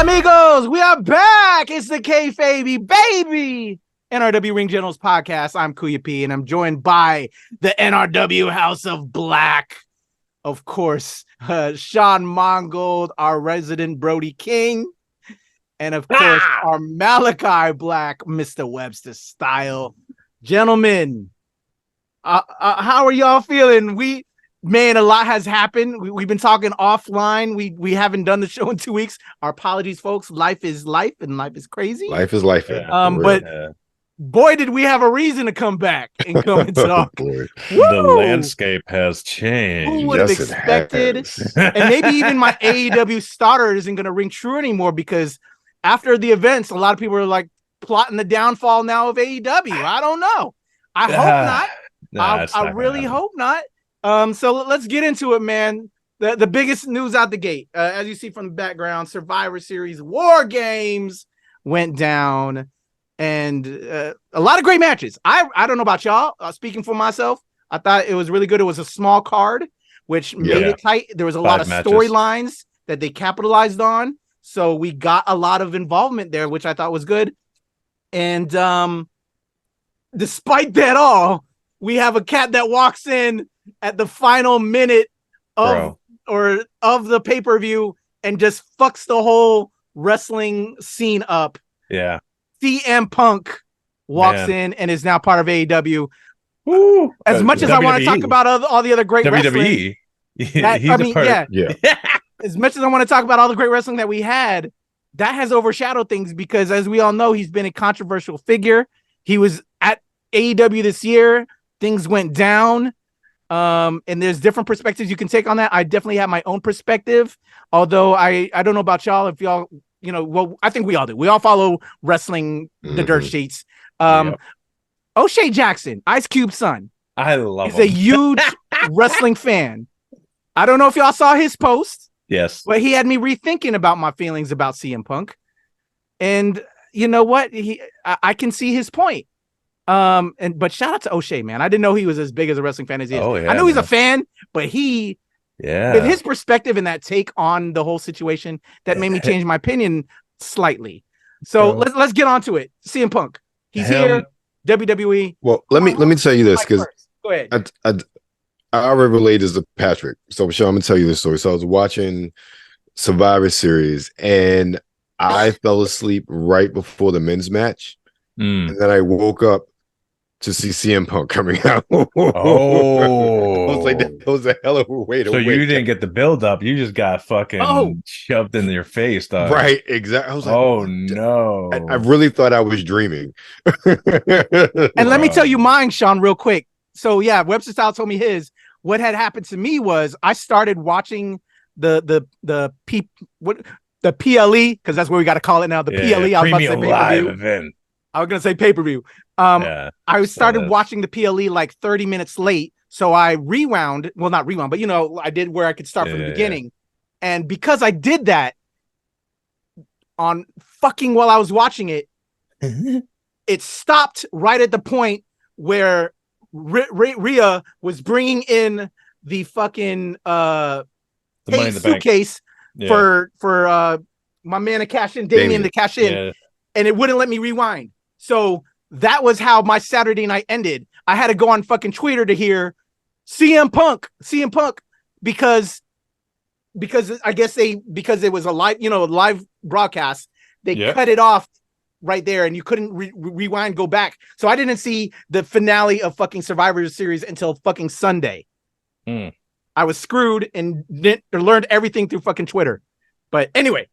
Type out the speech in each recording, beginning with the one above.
Amigos, we are back. It's the KayFabeyBaby NRW Ring Generals Podcast. I'm Kuya P, and I'm joined by the NRW House of Black. Of course, Sean Mongold, our resident Brody King, and of course, our Malachi Black, Mr. Webster Style. Gentlemen, how are y'all feeling? Man, a lot has happened. We've been talking offline. We haven't done the show in 2 weeks. Our apologies, folks. Life is life, and life is crazy. Life is life. But boy, did we have a reason to come back and come and talk. The landscape has changed. Who would have expected? And maybe even my AEW starter isn't going to ring true anymore, because after the events, a lot of people are like plotting the downfall now of AEW. I don't know. I hope not. I really hope not. So let's get into it, man. The biggest news out the gate, as you see from the background, Survivor Series War Games went down, and a lot of great matches. I don't know about y'all. Speaking for myself, I thought it was really good. It was a small card, which made it tight. There was a lot of storylines that they capitalized on, so we got a lot of involvement there, which I thought was good. And despite that all, we have a cat that walks in at the final minute of the pay-per-view and just fucks the whole wrestling scene up. Yeah. CM Punk walks in and is now part of AEW. As much as I want to talk about all the other great WWE, wrestling, as much as I want to talk about all the great wrestling that we had, that has overshadowed things, because as we all know, he's been a controversial figure. He was at AEW this year. Things went down. And there's different perspectives you can take on that. I definitely have my own perspective, although I don't know about y'all. If y'all, well, I think we all do. We all follow wrestling, the dirt sheets. O'Shea Jackson, Ice Cube's son. I love him. He's a huge wrestling fan. I don't know if y'all saw his post. Yes. But he had me rethinking about my feelings about CM Punk. And you know what? I can see his point. But shout out to O'Shea, man. I didn't know he was as big as a wrestling fan as he is. I know he's a fan, but with his perspective and that take on the whole situation, that made me change my opinion slightly. So let's get on to it. CM Punk, he's here. WWE. Well, let me tell you this, because go ahead. I already relayed this to Patrick. So Sean, I'm gonna tell you this story. So I was watching Survivor Series and I fell asleep right before the men's match, and then I woke up to see CM Punk coming out. I was like, that was a hell of a way to wake you didn't get the build up. You just got fucking shoved in your face, dog. Right, exactly. I was like, oh no. I really thought I was dreaming. And let me tell you mine, Sean, real quick. So yeah, Webster Style told me his. What had happened to me was I started watching the PLE, because that's what we got to call it now. The PLE. I was about to say live event. I was gonna say pay-per-view. I started watching the PLE like 30 minutes late, so I rewound. Well, not rewound, but I did where I could start from the beginning. And because I did that on fucking while I was watching it, it stopped right at the point where Rhea was bringing in the fucking suitcase for my man to cash in, Damien to cash in, and it wouldn't let me rewind. So that was how my Saturday night ended. I had to go on fucking Twitter to hear CM Punk, because I guess because it was a live broadcast, they cut it off right there, and you couldn't rewind, go back. So I didn't see the finale of fucking Survivor Series until fucking Sunday. I was screwed and learned everything through fucking Twitter. But anyway,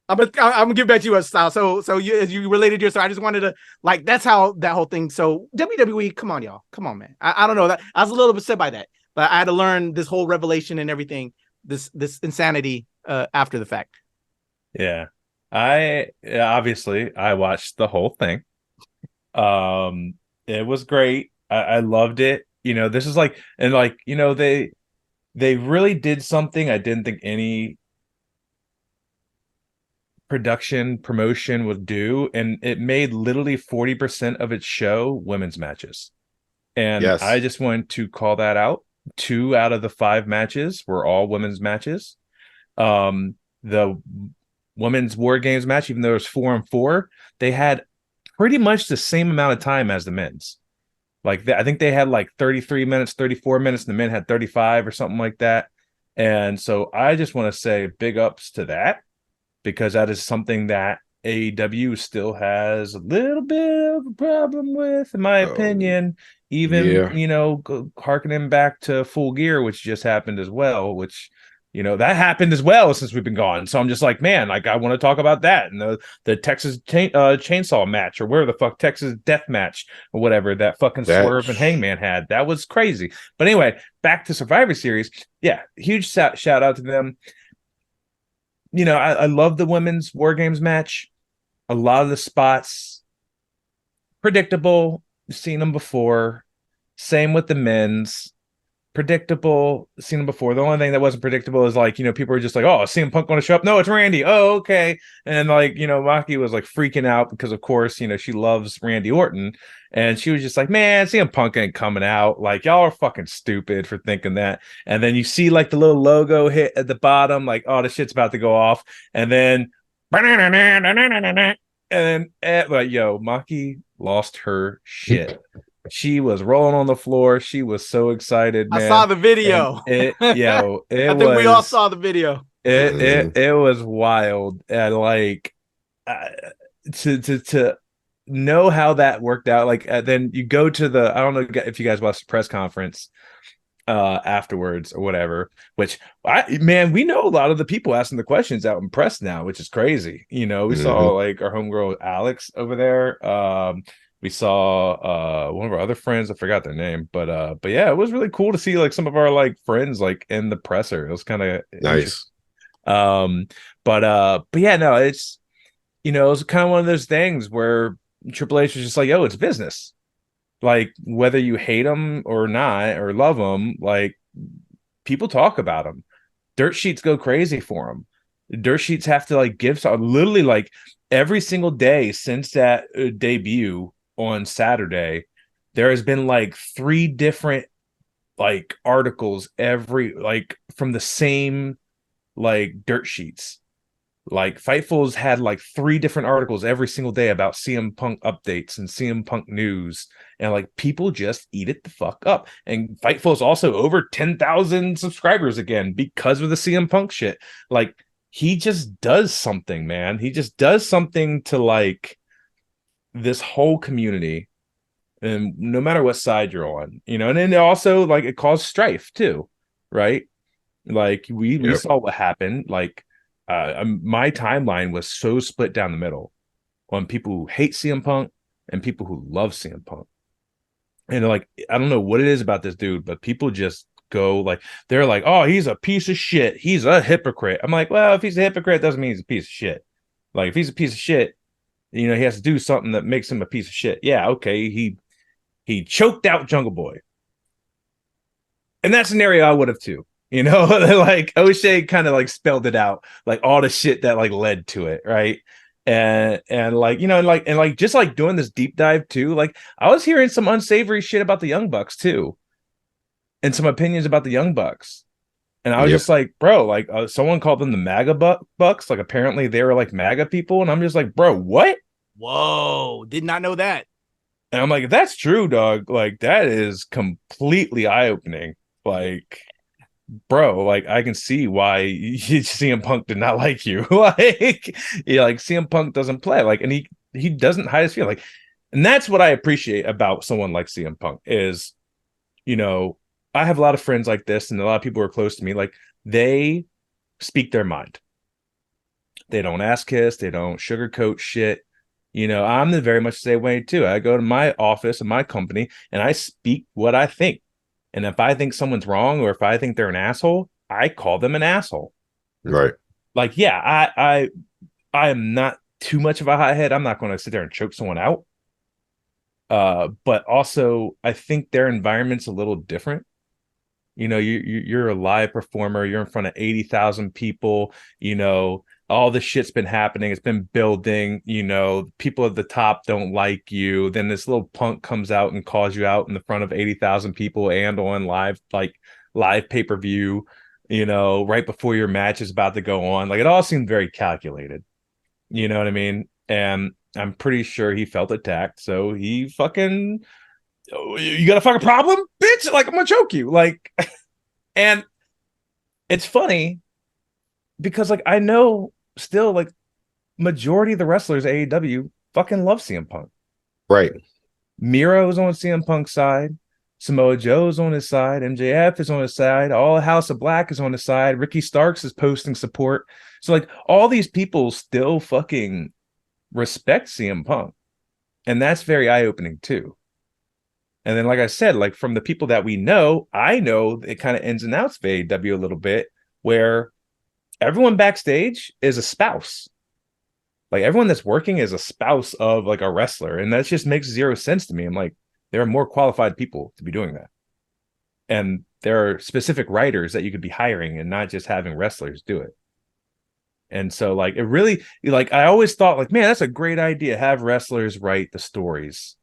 I'm gonna give back to you, Style. So you, as you related to yourself, I just wanted to, like, that's how that whole thing. So WWE, come on, y'all, come on, man. I don't know, that I was a little upset by that, but I had to learn this whole revelation and everything, this insanity after the fact. Yeah. I watched the whole thing. It was great. I loved it. This is like, and like, they really did something I didn't think any promotion would do, and it made literally 40% of its show women's matches. And I just want to call that out. 2 out of the 5 matches were all women's matches. The women's War Games match, even though it was 4-on-4, they had pretty much the same amount of time as the men's. Like, I think they had like 33 minutes, 34 minutes, and the men had 35 or something like that. And so I just want to say big ups to that, because that is something that AEW still has a little bit of a problem with, in my opinion. Even, harkening back to Full Gear, which just happened as well, which, that happened as well since we've been gone. So I'm just like, man, like, I want to talk about that. And the Texas chainsaw match, or where the fuck, Texas death match, or whatever, that fucking Swerve and Hangman had. That was crazy. But anyway, back to Survivor Series. Yeah, huge shout out to them. I love the women's War Games match. A lot of the spots, predictable. Seen them before. Same with the men's. Predictable, seen them before. The only thing that wasn't predictable is, like, people were just like, oh, CM Punk going to show up? No, it's Randy. Oh, okay. And, like, Maki was like freaking out because, of course, she loves Randy Orton, and she was just like, man, CM Punk ain't coming out. Like, y'all are fucking stupid for thinking that. And then you see, like, the little logo hit at the bottom, like, oh, the shit's about to go off. And then Maki lost her shit. She was rolling on the floor. She was so excited, man. I saw the video. I think we all saw the video. It was wild. And like, to know how that worked out. Like, then you go to I don't know if you guys watched the press conference afterwards or whatever, which we know a lot of the people asking the questions out in press now, which is crazy. We saw like our homegirl Alex over there. We saw one of our other friends, I forgot their name, but yeah, it was really cool to see like some of our like friends like in the presser. It was kind of nice. But yeah, no, it's it was kind of one of those things where Triple H was just like, oh, it's business. Like, whether you hate them or not, or love them, like, people talk about them. Dirt sheets go crazy for them. Dirt sheets have to like give literally like every single day since that debut on Saturday, there has been like 3 different like articles from the same like dirt sheets. Like, Fightful's had like 3 different articles every single day about CM Punk updates and CM Punk news, and like, people just eat it the fuck up. And Fightful's also over 10,000 subscribers again because of the CM Punk shit. Like, he just does something, man. He just does something to like this whole community, and no matter what side you're on, and then also like it caused strife too, right? Like, we saw what happened. Like, my timeline was so split down the middle on people who hate CM Punk and people who love CM Punk. And like, I don't know what it is about this dude, but people just go like, they're like, oh, he's a piece of shit. He's a hypocrite. I'm like, well, if he's a hypocrite, doesn't mean he's a piece of shit. Like, if he's a piece of shit, he has to do something that makes him a piece of shit. Yeah, okay. He choked out Jungle Boy. In that scenario, I would have too. Like, O'Shea kind of like spelled it out, like all the shit that like led to it, right? And like, and just like doing this deep dive too, like, I was hearing some unsavory shit about the Young Bucks too, and some opinions about the Young Bucks. And I was just like, bro, like, someone called them the MAGA Bucks. Like, apparently they were like MAGA people. And I'm just like, bro, what? Whoa, did not know that. And I'm like, if that's true, dog, like, that is completely eye-opening. Like, bro, like, I can see why CM Punk did not like you. Like, CM Punk doesn't play. Like, and he doesn't hide his feelings. Like, and that's what I appreciate about someone like CM Punk is, I have a lot of friends like this, and a lot of people who are close to me. Like, they speak their mind. They don't ass kiss. They don't sugarcoat shit. I'm the very much the same way too. I go to my office and my company, and I speak what I think. And if I think someone's wrong, or if I think they're an asshole, I call them an asshole. Right. Like, yeah, I am not too much of a hothead. I'm not going to sit there and choke someone out. But also, I think their environment's a little different. You're a live performer. You're in front of 80,000 people. All this shit's been happening. It's been building. People at the top don't like you. Then this little punk comes out and calls you out in the front of 80,000 people and on live pay-per-view. right before your match is about to go on. Like, it all seemed very calculated. You know what I mean? And I'm pretty sure he felt attacked. So he fucking, you got a fucking problem, bitch? Like, I'm gonna choke you. Like, and it's funny because, like, I know still, like, majority of the wrestlers at AEW fucking love CM Punk. Right. Miro's on CM Punk's side. Samoa Joe's on his side. MJF is on his side. All House of Black is on his side. Ricky Starks is posting support. So, like, all these people still fucking respect CM Punk. And that's very eye-opening too. And then, like I said, like, from the people that we know, I know it kind of ins and outs of AEW a little bit, where everyone backstage is a spouse. Like, everyone that's working is a spouse of, like, a wrestler. And that just makes zero sense to me. I'm like, there are more qualified people to be doing that. And there are specific writers that you could be hiring and not just having wrestlers do it. And so, like, it really, like, I always thought, like, man, that's a great idea. Have wrestlers write the stories.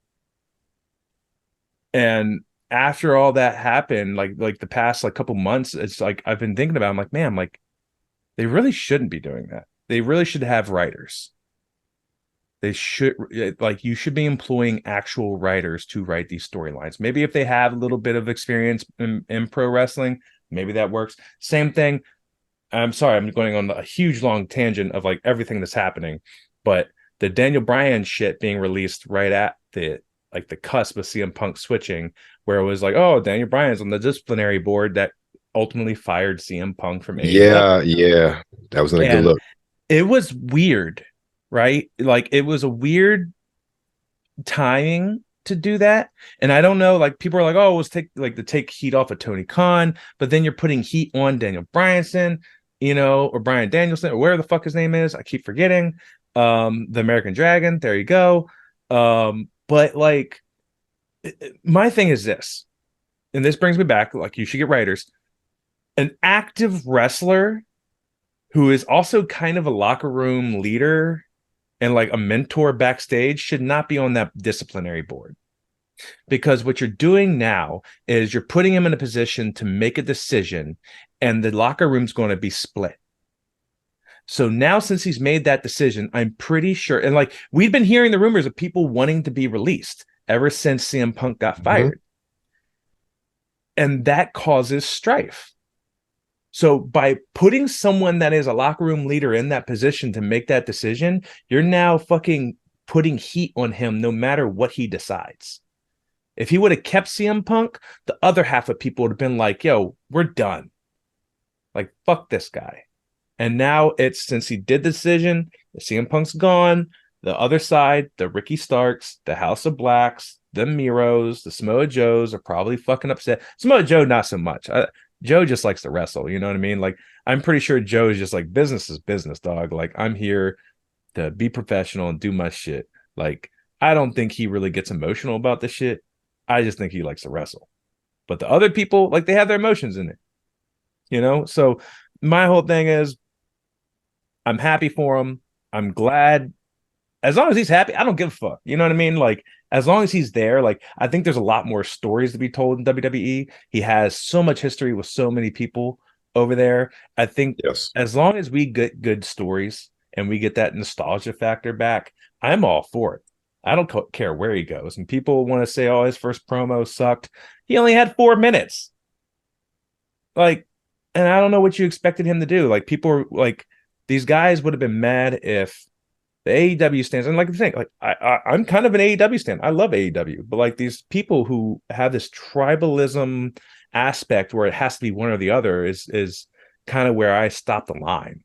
And after all that happened, like the past, like, couple months, it's like, I've been thinking about it. I'm like, man, like, they really shouldn't be doing that. They really should have writers. They should, like, you should be employing actual writers to write these storylines. Maybe if they have a little bit of experience in pro wrestling, maybe that works. Same thing. I'm sorry, I'm going on a huge long tangent of, like, everything that's happening, but the Daniel Bryan shit being released right at the cusp of CM Punk switching, where it was like, oh, Daniel Bryan's on the disciplinary board that ultimately fired CM Punk from AEW. Yeah, that was not a good look. It was weird, right? Like, it was a weird timing to do that. And I don't know, like, people are like, oh, let's take heat off of Tony Khan, but then you're putting heat on Daniel Bryanson, or Bryan Danielson, or where the fuck his name is. I keep forgetting. The American Dragon. There you go. But, like, my thing is this, and this brings me back, like, you should get writers. An active wrestler who is also kind of a locker room leader and, like, a mentor backstage should not be on that disciplinary board. Because what you're doing now is you're putting him in a position to make a decision, and the locker room's going to be split. So now, since he's made that decision, I'm pretty sure, and, like, we've been hearing the rumors of people wanting to be released ever since CM Punk got fired. And that causes strife. So by putting someone that is a locker room leader in that position to make that decision, you're now fucking putting heat on him no matter what he decides. If he would have kept CM Punk, the other half of people would have been like, yo, we're done. Like, fuck this guy. And now it's, since he did the decision, the CM Punk's gone, the other side, the Ricky Starks, the House of Blacks, the Miros, the Samoa Joes are probably fucking upset. Samoa Joe, not so much. Joe just likes to wrestle, you know what I mean? Like, I'm pretty sure Joe is just like, business is business, dog. Like, I'm here to be professional and do my shit. Like, I don't think he really gets emotional about this shit. I just think he likes to wrestle. But the other people, like, they have their emotions in it, So my whole thing is, I'm happy for him. I'm glad. As long as he's happy, I don't give a fuck. You know what I mean? Like, as long as he's there, like, I think there's a lot more stories to be told in WWE. He has so much history with so many people over there. I think as long as we get good stories and we get that nostalgia factor back, I'm all for it. I don't care where he goes. And people want to say, oh, his first promo sucked. He only had 4 minutes. Like, and I don't know what you expected him to do. Like, people are like, these guys would have been mad if the AEW stands, and, like, the thing, like, I'm kind of an AEW stan. I love AEW, but, like, these people who have this tribalism aspect where it has to be one or the other is kind of where I stop the line.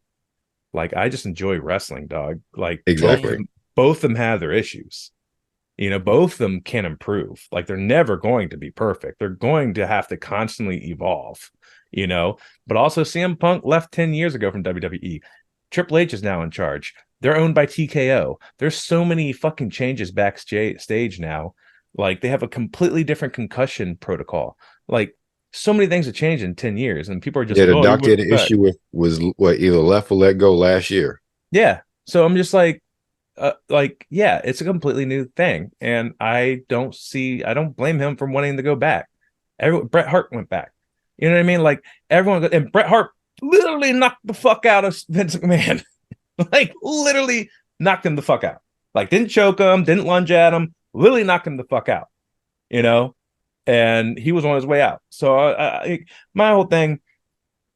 Like, I just enjoy wrestling, dog. Like, exactly. Both of them have their issues. Both of them can improve. Like, they're never going to be perfect. They're going to have to constantly evolve. But also CM Punk left 10 years ago from WWE. Triple H is now in charge. They're owned by TKO. There's so many fucking changes backstage now. Like, they have a completely different concussion protocol. Like, so many things have changed in 10 years, and people are just, the doctor had an issue with was either left or let go last year. Yeah. So I'm just like, yeah, it's a completely new thing, and I don't blame him for wanting to go back. Bret Hart went back. You know what I mean? Like everyone, and Bret Hart literally knocked the fuck out of Vince McMahon. Like literally knocked him the fuck out. Like didn't choke him, didn't lunge at him, literally knocked him the fuck out. You know, and he was on his way out. So my whole thing,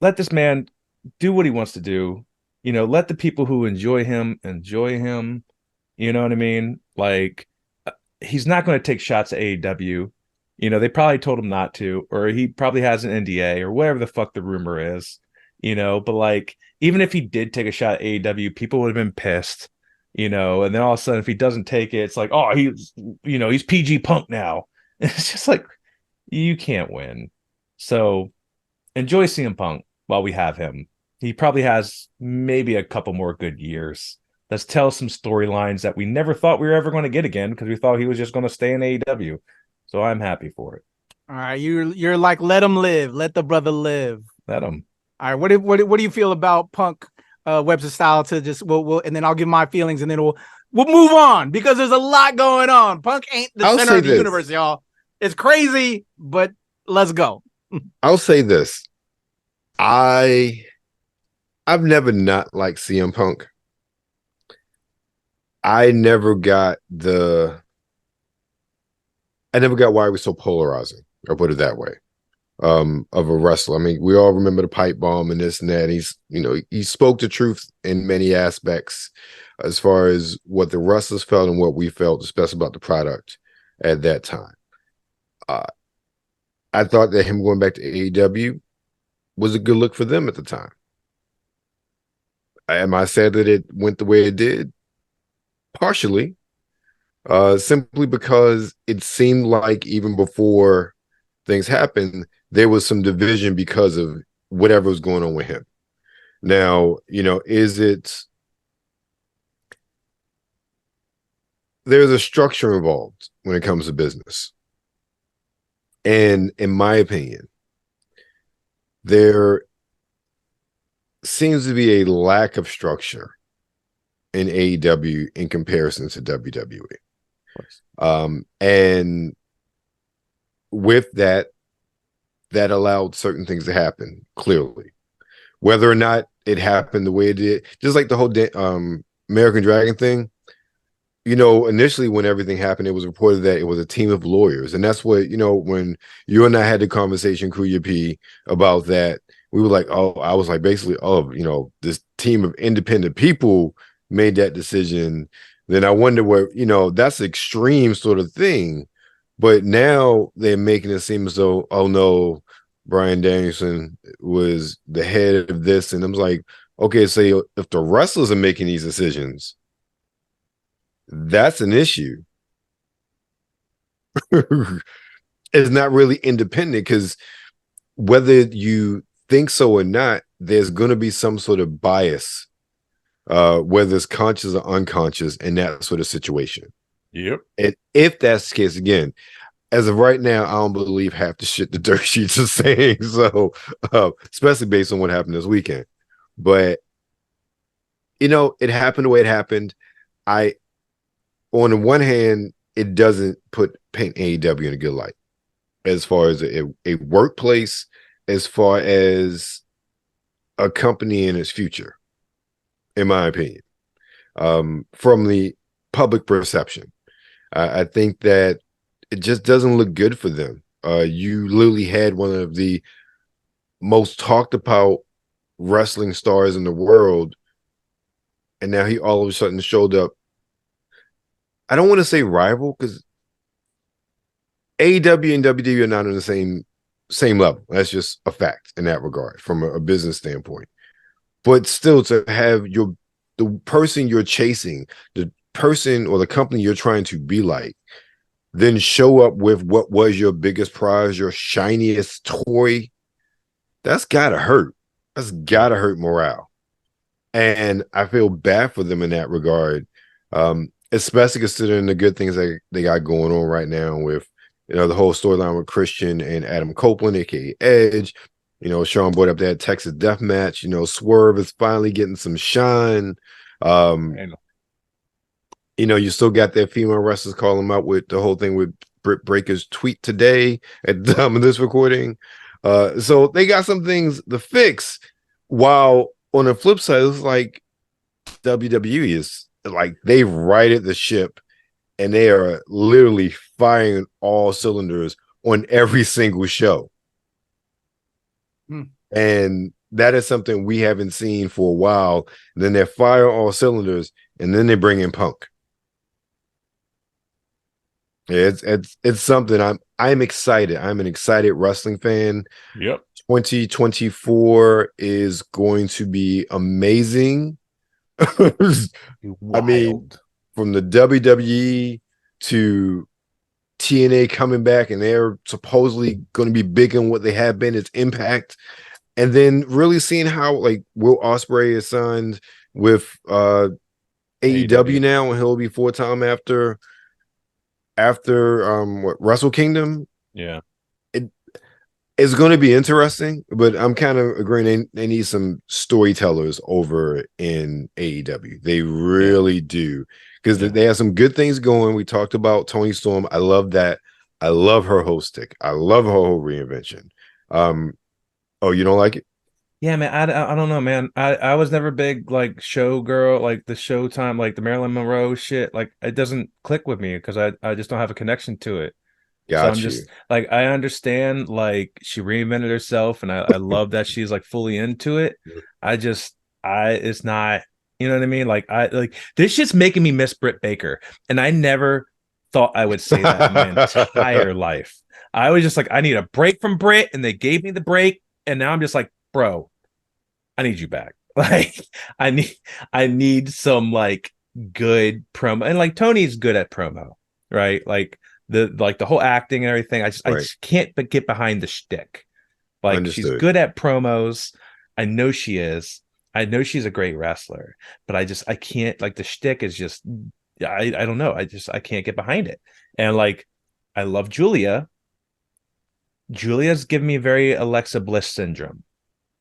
let this man do what he wants to do. You know, let the people who enjoy him. You know what I mean? Like he's not going to take shots at AEW. You know, they probably told him not to, or he probably has an NDA or whatever the fuck the rumor is. You know, but like even if he did take a shot at AEW, people would have been pissed. You know, and then all of a sudden, if he doesn't take it, it's like, oh, he's PG Punk now. It's just like you can't win. So enjoy CM Punk while we have him. He probably has maybe a couple more good years. Let's tell some storylines that we never thought we were ever going to get again because we thought he was just going to stay in AEW. So I'm happy for it. All right, you're like, let him live, let the brother live. Let him. All right, what do you feel about Punk Webster style? To just we'll and then I'll give my feelings and then we'll move on because there's a lot going on. Punk ain't the center of the universe, y'all. It's crazy, but let's go. I'll say this. I've never not liked CM Punk. I never got why he was so polarizing, or put it that way, of a wrestler. I mean, we all remember the pipe bomb and this and that. He spoke the truth in many aspects as far as what the wrestlers felt and what we felt, especially about the product at that time. I thought that him going back to AEW was a good look for them at the time. Am I sad that it went the way it did? Partially. Simply because it seemed like even before things happened, there was some division because of whatever was going on with him. Now, there's a structure involved when it comes to business. And in my opinion, there seems to be a lack of structure in AEW in comparison to WWE. And with that allowed certain things to happen, clearly. Whether or not it happened the way it did, just like the whole American Dragon thing, initially when everything happened, it was reported that it was a team of lawyers. And that's what, when you and I had the conversation, Kuya P, about that, we were like, I was like, basically, this team of independent people made that decision. Then I wonder what, that's an extreme sort of thing. But now they're making it seem as though, oh no, Bryan Danielson was the head of this. And I was like, okay, so if the wrestlers are making these decisions, that's an issue. It's not really independent, because whether you think so or not, there's going to be some sort of bias, whether it's conscious or unconscious, in that sort of situation. Yep. And if that's the case, again, as of right now, I don't believe half the shit the dirt sheets are saying. So, especially based on what happened this weekend. But, it happened the way it happened. On the one hand, it doesn't paint AEW in a good light as far as a workplace, as far as a company in its future, in my opinion, from the public perception. I think that it just doesn't look good for them. You literally had one of the most talked about wrestling stars in the world, and now he all of a sudden showed up. I don't want to say rival, because AEW and WWE are not on the same level. That's just a fact in that regard from a business standpoint. But still, to have the person you're chasing, the person or the company you're trying to be like, then show up with what was your biggest prize, your shiniest toy, that's gotta hurt. That's gotta hurt morale. And I feel bad for them in that regard. Especially considering the good things that they got going on right now with, the whole storyline with Christian and Adam Copeland, aka Edge. Sean brought up that Texas Death Match. Swerve is finally getting some shine. You still got that female wrestlers calling him out with the whole thing with Britt Baker's tweet today at the time of this recording. So they got some things to fix. While on the flip side, it's like WWE is like they've righted the ship and they are literally firing all cylinders on every single show. And that is something we haven't seen for a while. And then they fire all cylinders and then they bring in Punk. It's something I'm excited. I'm an excited wrestling fan. Yep. 2024 is going to be amazing. I mean, from the WWE to TNA coming back, and they're supposedly going to be big in what they have been, its Impact, and then really seeing how like Will Ospreay is signed with AEW now, and he'll be full-time after Wrestle Kingdom. Yeah, it's going to be interesting, but I'm kind of agreeing they need some storytellers over in AEW. They really do, because they have some good things going. We talked about Toni Storm. I love that. I love her whole stick. I love her whole reinvention. Oh, you don't like it? Yeah, man. I don't know, man. I was never big like show girl, like the Showtime, like the Marilyn Monroe shit. Like it doesn't click with me because I just don't have a connection to it. So I'm just like, I understand like she reinvented herself and I love that she's like fully into it. It's not, you know what I mean? Like this shit's making me miss Britt Baker. And I never thought I would say that in my entire life. I was just like, I need a break from Britt, and they gave me the break. And now I'm just like, bro, I need you back. Like I need some like good promo. And like Tony's good at promo, right? Like the whole acting and everything. I just can't but get behind the shtick. Like she's good at promos. I know she is. I know she's a great wrestler, but I can't, like the shtick is just I don't know. I can't get behind it. And like I love Julia. Julia's giving me very Alexa Bliss syndrome.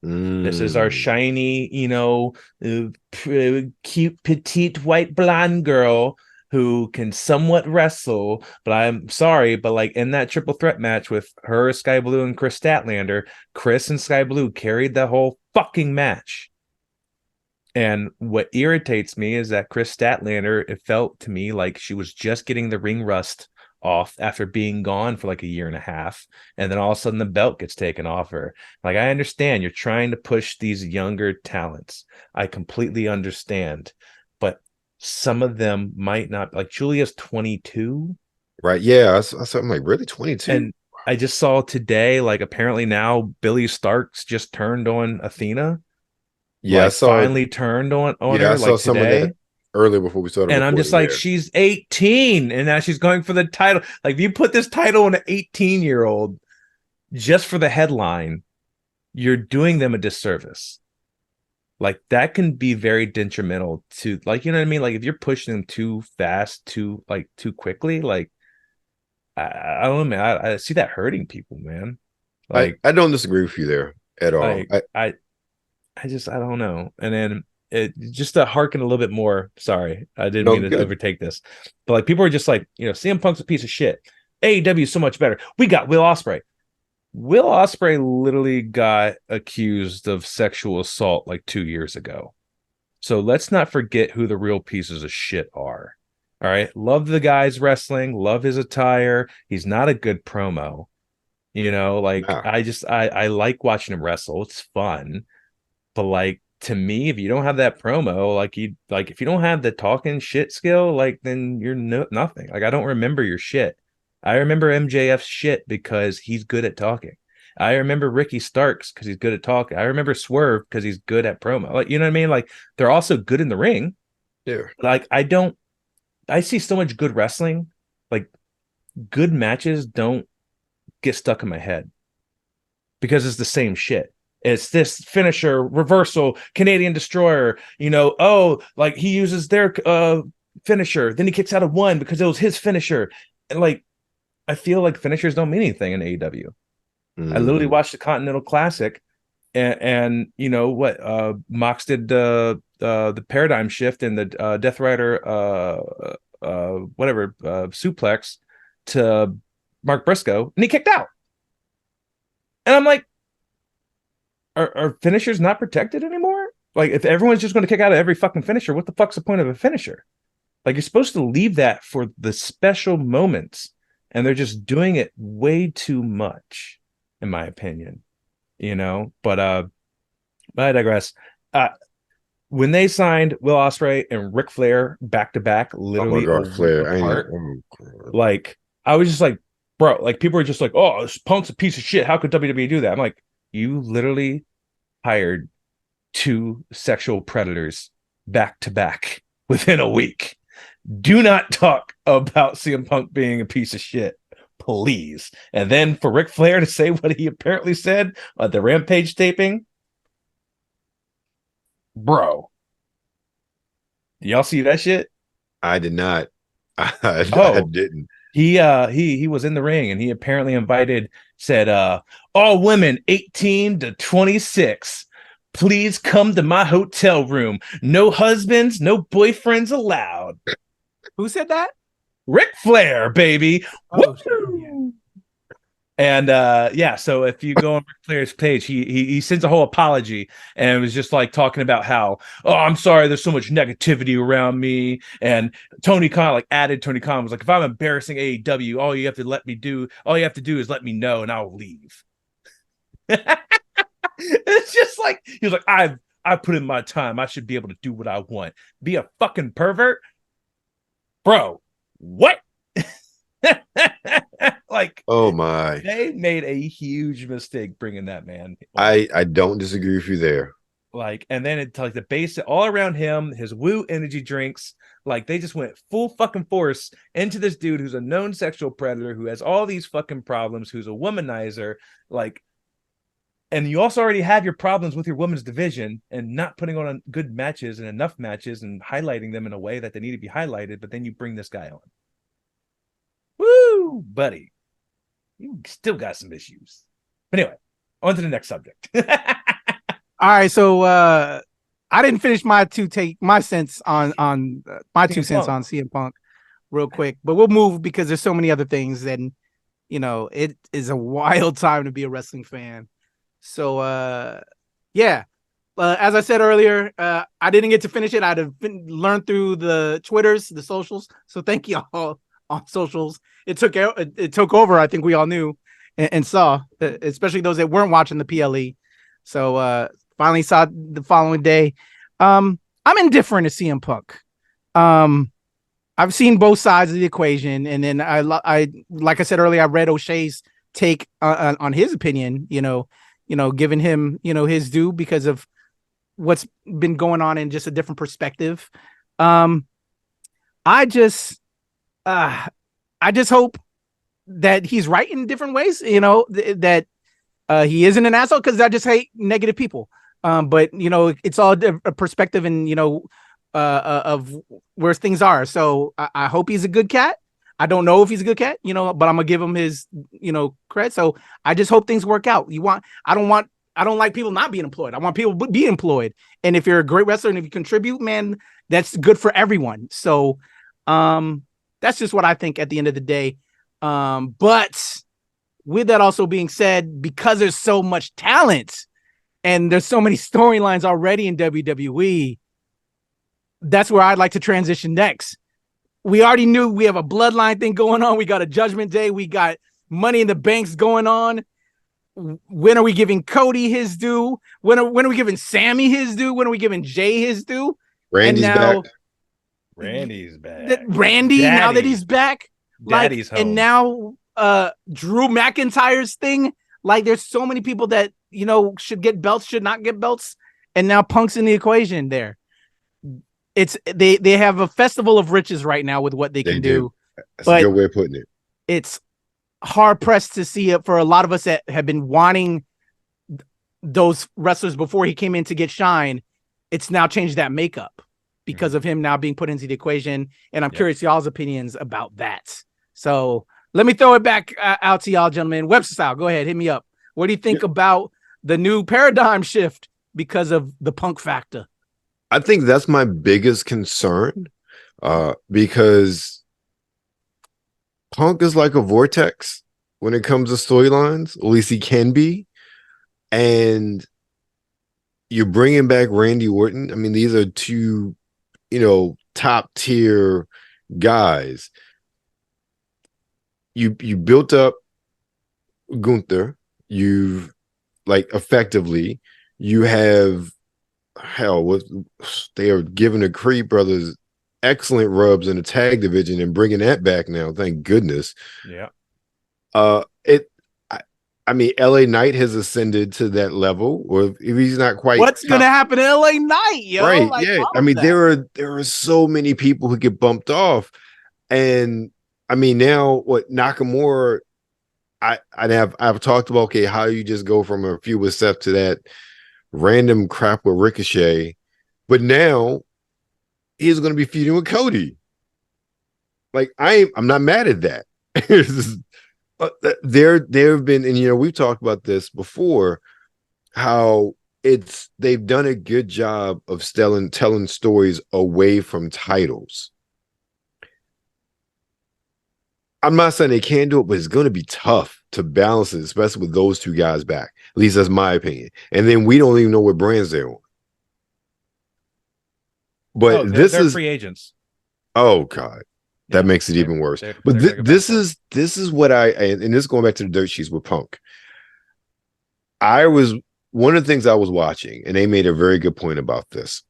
This is our shiny, cute, petite, white blonde girl who can somewhat wrestle, but I'm sorry, but like in that triple threat match with her, Sky Blue, and Chris Statlander, Chris and Sky Blue carried the whole fucking match. And what irritates me is that Chris Statlander, it felt to me like she was just getting the ring rust off after being gone for like a year and a half, and then all of a sudden the belt gets taken off her. Like, I understand you're trying to push these younger talents. I completely understand, but some of them might not. Like Julia's 22, right? Yeah, I'm like, really, 22? And I just saw today, like apparently now Billy Starks just turned on Athena. Yeah, like, I saw finally turned on her. I saw like some today. of that earlier before we started. And I'm just like, she's 18 and now she's going for the title. Like, if you put this title on an 18-year-old just for the headline, you're doing them a disservice. Like, that can be very detrimental to, like, you know what I mean? Like, if you're pushing them too fast, too quickly, like, I don't know, man. I see that hurting people, man. Like, I don't disagree with you there at all. Like, I don't know. And then just to harken a little bit more, sorry, I didn't mean to overtake this, but like, people are just like, CM Punk's a piece of shit. AEW is so much better. We got Will Ospreay. Will Ospreay literally got accused of sexual assault like 2 years ago. So let's not forget who the real pieces of shit are. All right. Love the guy's wrestling, love his attire. He's not a good promo. I like watching him wrestle. It's fun. But like, to me, if you don't have that promo, if you don't have the talking shit skill, like, then you're nothing. Like, I don't remember your shit. I remember MJF's shit because he's good at talking. I remember Ricky Starks because he's good at talking. I remember Swerve because he's good at promo. Like, you know what I mean? Like, they're also good in the ring. Yeah. Like, I see so much good wrestling. Like, good matches don't get stuck in my head because it's the same shit. It's this finisher, reversal, Canadian Destroyer, like he uses their finisher, then he kicks out of one because it was his finisher. And like, I feel like finishers don't mean anything in AEW. I literally watched the Continental Classic and Mox did the paradigm shift and the Death Rider suplex to Mark Briscoe, and he kicked out. And I'm like, are finishers not protected anymore? Like, if everyone's just going to kick out of every fucking finisher, what the fuck's the point of a finisher? Like, you're supposed to leave that for the special moments, and they're just doing it way too much, in my opinion. But I digress. When they signed Will Ospreay and Ric Flair back to back, literally, oh my God, Flair, I was just like, bro, like, people are just like, oh, this Punk's a piece of shit. How could WWE do that? I'm like, you literally hired 2 sexual predators back to back within a week. Do not talk about CM Punk being a piece of shit, please. And then for Ric Flair to say what he apparently said at the Rampage taping, bro. Y'all see that shit? I did not. I didn't. He was in the ring, and he apparently said, all women 18 to 26, please come to my hotel room. No husbands, no boyfriends allowed. Who said that? Ric Flair, baby. Oh, yeah. And so if you go on Ric Flair's page, he sends a whole apology, and it was just like talking about how, oh, I'm sorry, there's so much negativity around me. And Tony Khan was like, if I'm embarrassing AEW, all you have to do is let me know, and I'll leave. It's just like, he was like, I put in my time. I should be able to do what I want. Be a fucking pervert, bro. What? Like, oh my, they made a huge mistake bringing that man. I don't disagree with you there. Like, and then it's like the base all around him, his Woo energy drinks, like, they just went full fucking force into this dude who's a known sexual predator, who has all these fucking problems, who's a womanizer, like. And you also already have your problems with your women's division and not putting on good matches and enough matches and highlighting them in a way that they need to be highlighted. But then you bring this guy on. Woo, buddy. You still got some issues. But anyway, on to the next subject. All right. So I didn't finish my 2 cents on CM Punk real quick. But we'll move because there's so many other things. And, it is a wild time to be a wrestling fan. So, as I said earlier, I didn't get to finish it. I'd have learned through the Twitters, the socials. So thank you all on socials. It took over. I think we all knew and saw, especially those that weren't watching the PLE. So finally saw the following day. I'm indifferent to CM Punk. I've seen both sides of the equation. And then I like I said earlier, I read O'Shea's take on his opinion, giving him, his due because of what's been going on in just a different perspective. I just hope that he's right in different ways, that he isn't an asshole, because I just hate negative people. But it's all a perspective and, of where things are. So I hope he's a good cat. I don't know if he's a good cat, but I'm gonna give him his, credit. So I just hope things work out. I don't like people not being employed. I want people to be employed. And if you're a great wrestler and if you contribute, man, that's good for everyone. So that's just what I think at the end of the day. But with that also being said, because there's so much talent and there's so many storylines already in WWE, that's where I'd like to transition next. We already knew we have a bloodline thing going on. We got a Judgment Day. We got Money in the Banks going on. When are we giving Cody his due? When are we giving Sammy his due? When are we giving Jay his due? Randy's back. Randy's back. Randy, Daddy. Now that he's back. Daddy's home. And now Drew McIntyre's thing. Like, there's so many people that, should get belts, should not get belts. And now Punk's in the equation there. They have a festival of riches right now with what they can do. That's a good way of putting it. It's hard pressed to see it for a lot of us that have been wanting those wrestlers before he came in to get shine. It's now changed that makeup because of him now being put into the equation. And I'm curious y'all's opinions about that. So let me throw it back out to y'all, gentlemen. Webster style, go ahead, hit me up. What do you think about the new paradigm shift because of the Punk factor? I think that's my biggest concern, because Punk is like a vortex when it comes to storylines. At least he can be. And you're bringing back Randy Orton. I mean, these are two, top tier guys. You built up Gunther. You've effectively, you have they are giving the Creed brothers excellent rubs in the tag division and bringing that back now. Thank goodness. Yeah. I mean, LA Knight has ascended to that level, or if he's not quite. What's going to happen to LA Knight, yo? Right? Yeah. I mean, there are so many people who get bumped off, and I mean, now what Nakamura? I've talked about how you just go from a feud with Seth to that random crap with Ricochet, but now he's going to be feuding with Cody. I'm not mad at that. There have been, and we've talked about this before, how they've done a good job of telling stories away from titles. I'm not saying they can't do it, but it's going to be tough to balance it, especially with those two guys back. At least that's my opinion. And then we don't even know what brands they're on. But they're free agents. Oh God, that makes it even worse. But this is what and this is going back to the dirt sheets with Punk. One of the things I was watching, and they made a very good point about this,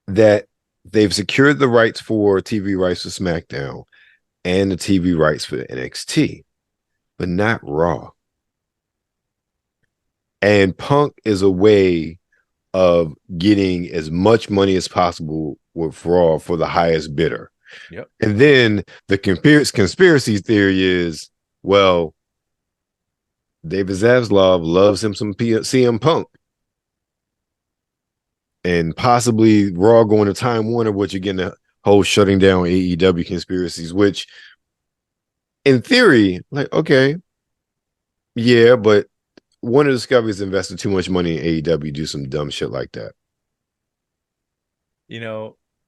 that they've secured the rights for TV rights for SmackDown and the TV rights for NXT, but not Raw. And Punk is a way of getting as much money as possible with Raw for the highest bidder. Yep. And then the conspiracy theory is, well, David Zaslav loves him some CM Punk. And possibly Raw going to Time Warner, which again, the whole shutting down AEW conspiracies, which in theory, okay, yeah, but Warner Discovery's invested too much money in AEW, do some dumb shit like that.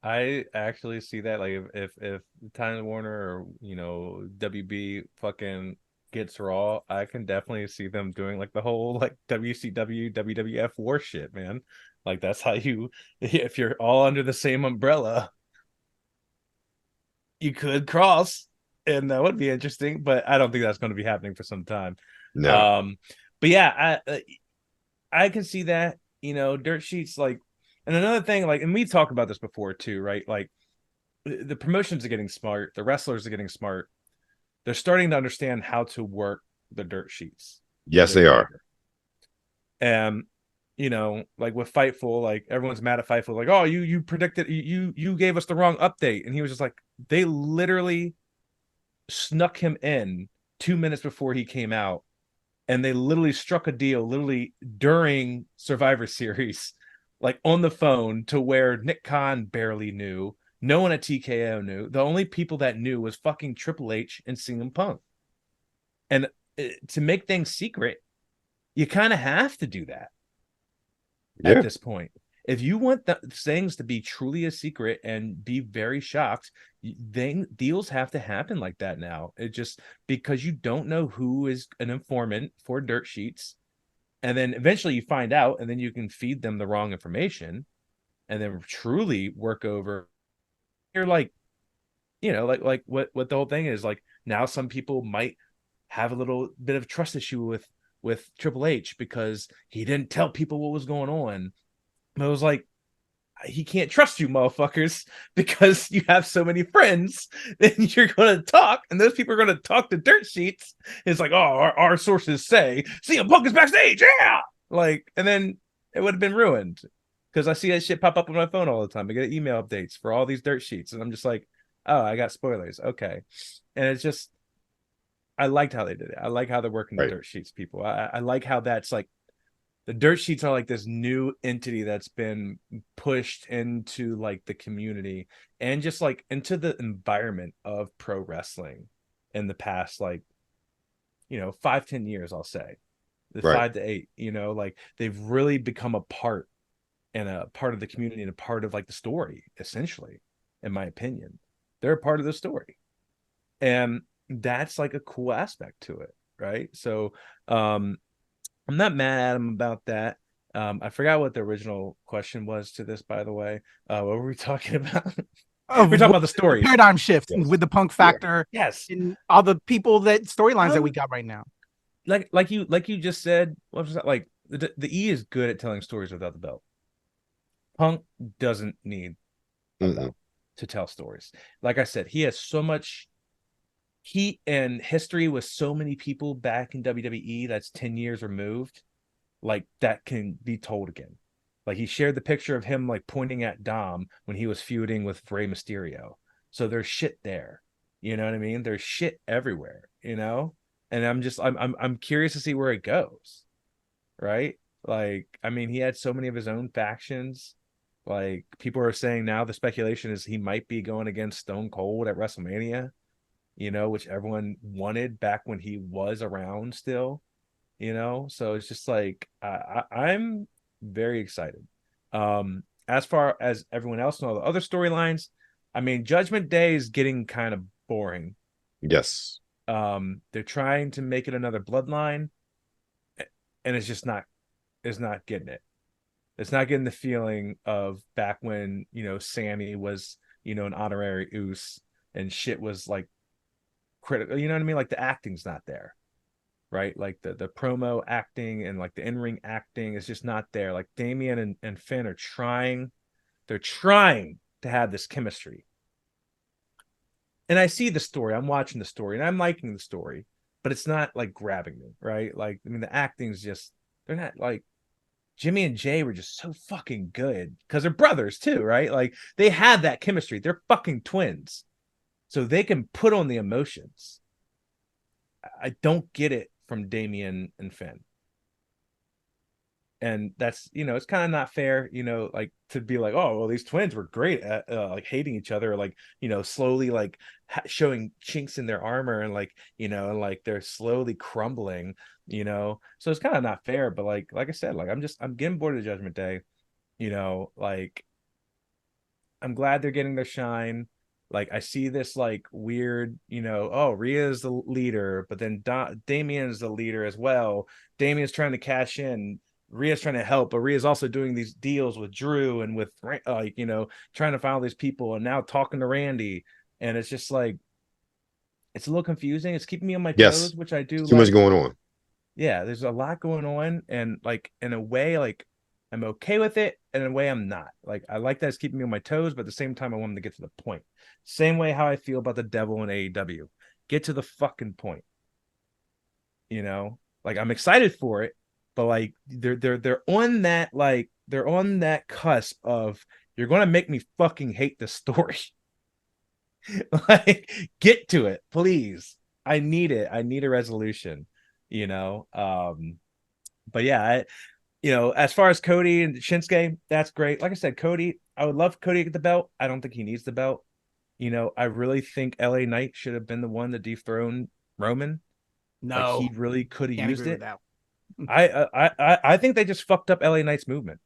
I actually see that, if Time Warner or WB fucking gets Raw, I can definitely see them doing the whole WCW WWF war shit, man. That's how if you're all under the same umbrella, you could cross, and that would be interesting, but I don't think that's going to be happening for some time. No. But yeah, I can see that, dirt sheets, and another thing, and we talked about this before too, right? The promotions are getting smart, the wrestlers are getting smart. They're starting to understand how to work the dirt sheets. Yes, they are. And with Fightful, everyone's mad at Fightful, oh, you predicted, you gave us the wrong update, and he was just they literally snuck him in 2 minutes before he came out, and they literally struck a deal during Survivor Series, on the phone, to where Nick Khan barely knew, no one at TKO knew. The only people that knew was fucking Triple H and CM Punk. And to make things secret, you kind of have to do that at this point. If you want things to be truly a secret and be very shocked, deals have to happen like that now. It just, because you don't know who is an informant for dirt sheets, and then eventually you find out, and then you can feed them the wrong information, and then truly work over. You're what the whole thing is. Now some people might have a little bit of trust issue with Triple H because he didn't tell people what was going on. I was he can't trust you, motherfuckers, because you have so many friends. Then you're going to talk, and those people are going to talk to dirt sheets. It's oh, our sources say CM Punk is backstage, yeah. And then it would have been ruined, because I see that shit pop up on my phone all the time. I get email updates for all these dirt sheets, and I'm just oh, I got spoilers, okay. And it's just, I liked how they did it. I like how they're working the dirt sheets, people. I like how that's the dirt sheets are this new entity that's been pushed into the community and just into the environment of pro wrestling in the past 5-10 years, I'll say. 5 to 8, they've really become a part, and a part of the community, and a part of the story, essentially, in my opinion. They're a part of the story, and that's a cool aspect to it, right? So I'm not mad at them about that. I forgot what the original question was to this, by the way. What were we talking about? We're talking about the story, paradigm shift with the Punk factor. Yeah. Yes, and all the people that storylines that we got right now. Like you just said, what was that? Like the E is good at telling stories without the belt. Punk doesn't need a belt to tell stories. Like I said, he has so much heat and history with so many people back in WWE that's 10 years removed. Like that can be told again. Like he shared the picture of him like pointing at Dom when he was feuding with Rey Mysterio. So there's shit there. You know what I mean? There's shit everywhere, you know? And I'm curious to see where it goes. Right? Like, I mean, he had so many of his own factions. Like people are saying now the speculation is he might be going against Stone Cold at WrestleMania, you know, which everyone wanted back when he was around still, you know? So it's just like, I'm very excited. As far as everyone else and all the other storylines, I mean, Judgment Day is getting kind of boring. Yes. They're trying to make it another bloodline, and it's not getting it. It's not getting the feeling of back when, you know, Sammy was, you know, an honorary Uce and shit was like critical. You know what I mean? Like the acting's not there. Right, like the promo acting and like the in-ring acting is just not there. Like Damian and Finn are trying to have this chemistry, and I see the story, I'm watching the story, and I'm liking the story, but it's not like grabbing me, right? Like, I mean, the acting's just, they're not like, Jimmy and Jay were just so fucking good because they're brothers too, right? Like they had that chemistry. They're fucking twins, so they can put on the emotions. I don't get it from Damian and Finn. And that's, you know, it's kind of not fair, you know, like to be like, oh, well, these twins were great at like hating each other, like, you know, slowly like showing chinks in their armor and like, you know, and like they're slowly crumbling, you know. So it's kind of not fair. But like I said, like I'm getting bored of the Judgment Day, you know, like I'm glad they're getting their shine. Like I see this like weird, you know, oh, Rhea's the leader, but then Damian's the leader as well. Damian's trying to cash in. Rhea's trying to help, but Rhea's also doing these deals with Drew and with like, you know, trying to find all these people and now talking to Randy. And it's just like, it's a little confusing. It's keeping me on my toes, which I do. Too much going on. Yeah, there's a lot going on. And like, in a way, like I'm okay with it. And in a way I'm not. Like, I like that it's keeping me on my toes, but at the same time, I want them to get to the point. Same way how I feel about the Devil in AEW. Get to the fucking point. You know, like I'm excited for it, but like they're on that, like they're on that cusp of, you're gonna make me fucking hate the story. Like, get to it, please. I need it. I need a resolution, you know. But yeah, you know, as far as Cody and Shinsuke, that's great. Like I said, Cody, I would love Cody to get the belt. I don't think he needs the belt. You know, I really think LA Knight should have been the one to dethrone Roman. No, like, he really could have used it. I think they just fucked up LA Knight's movement.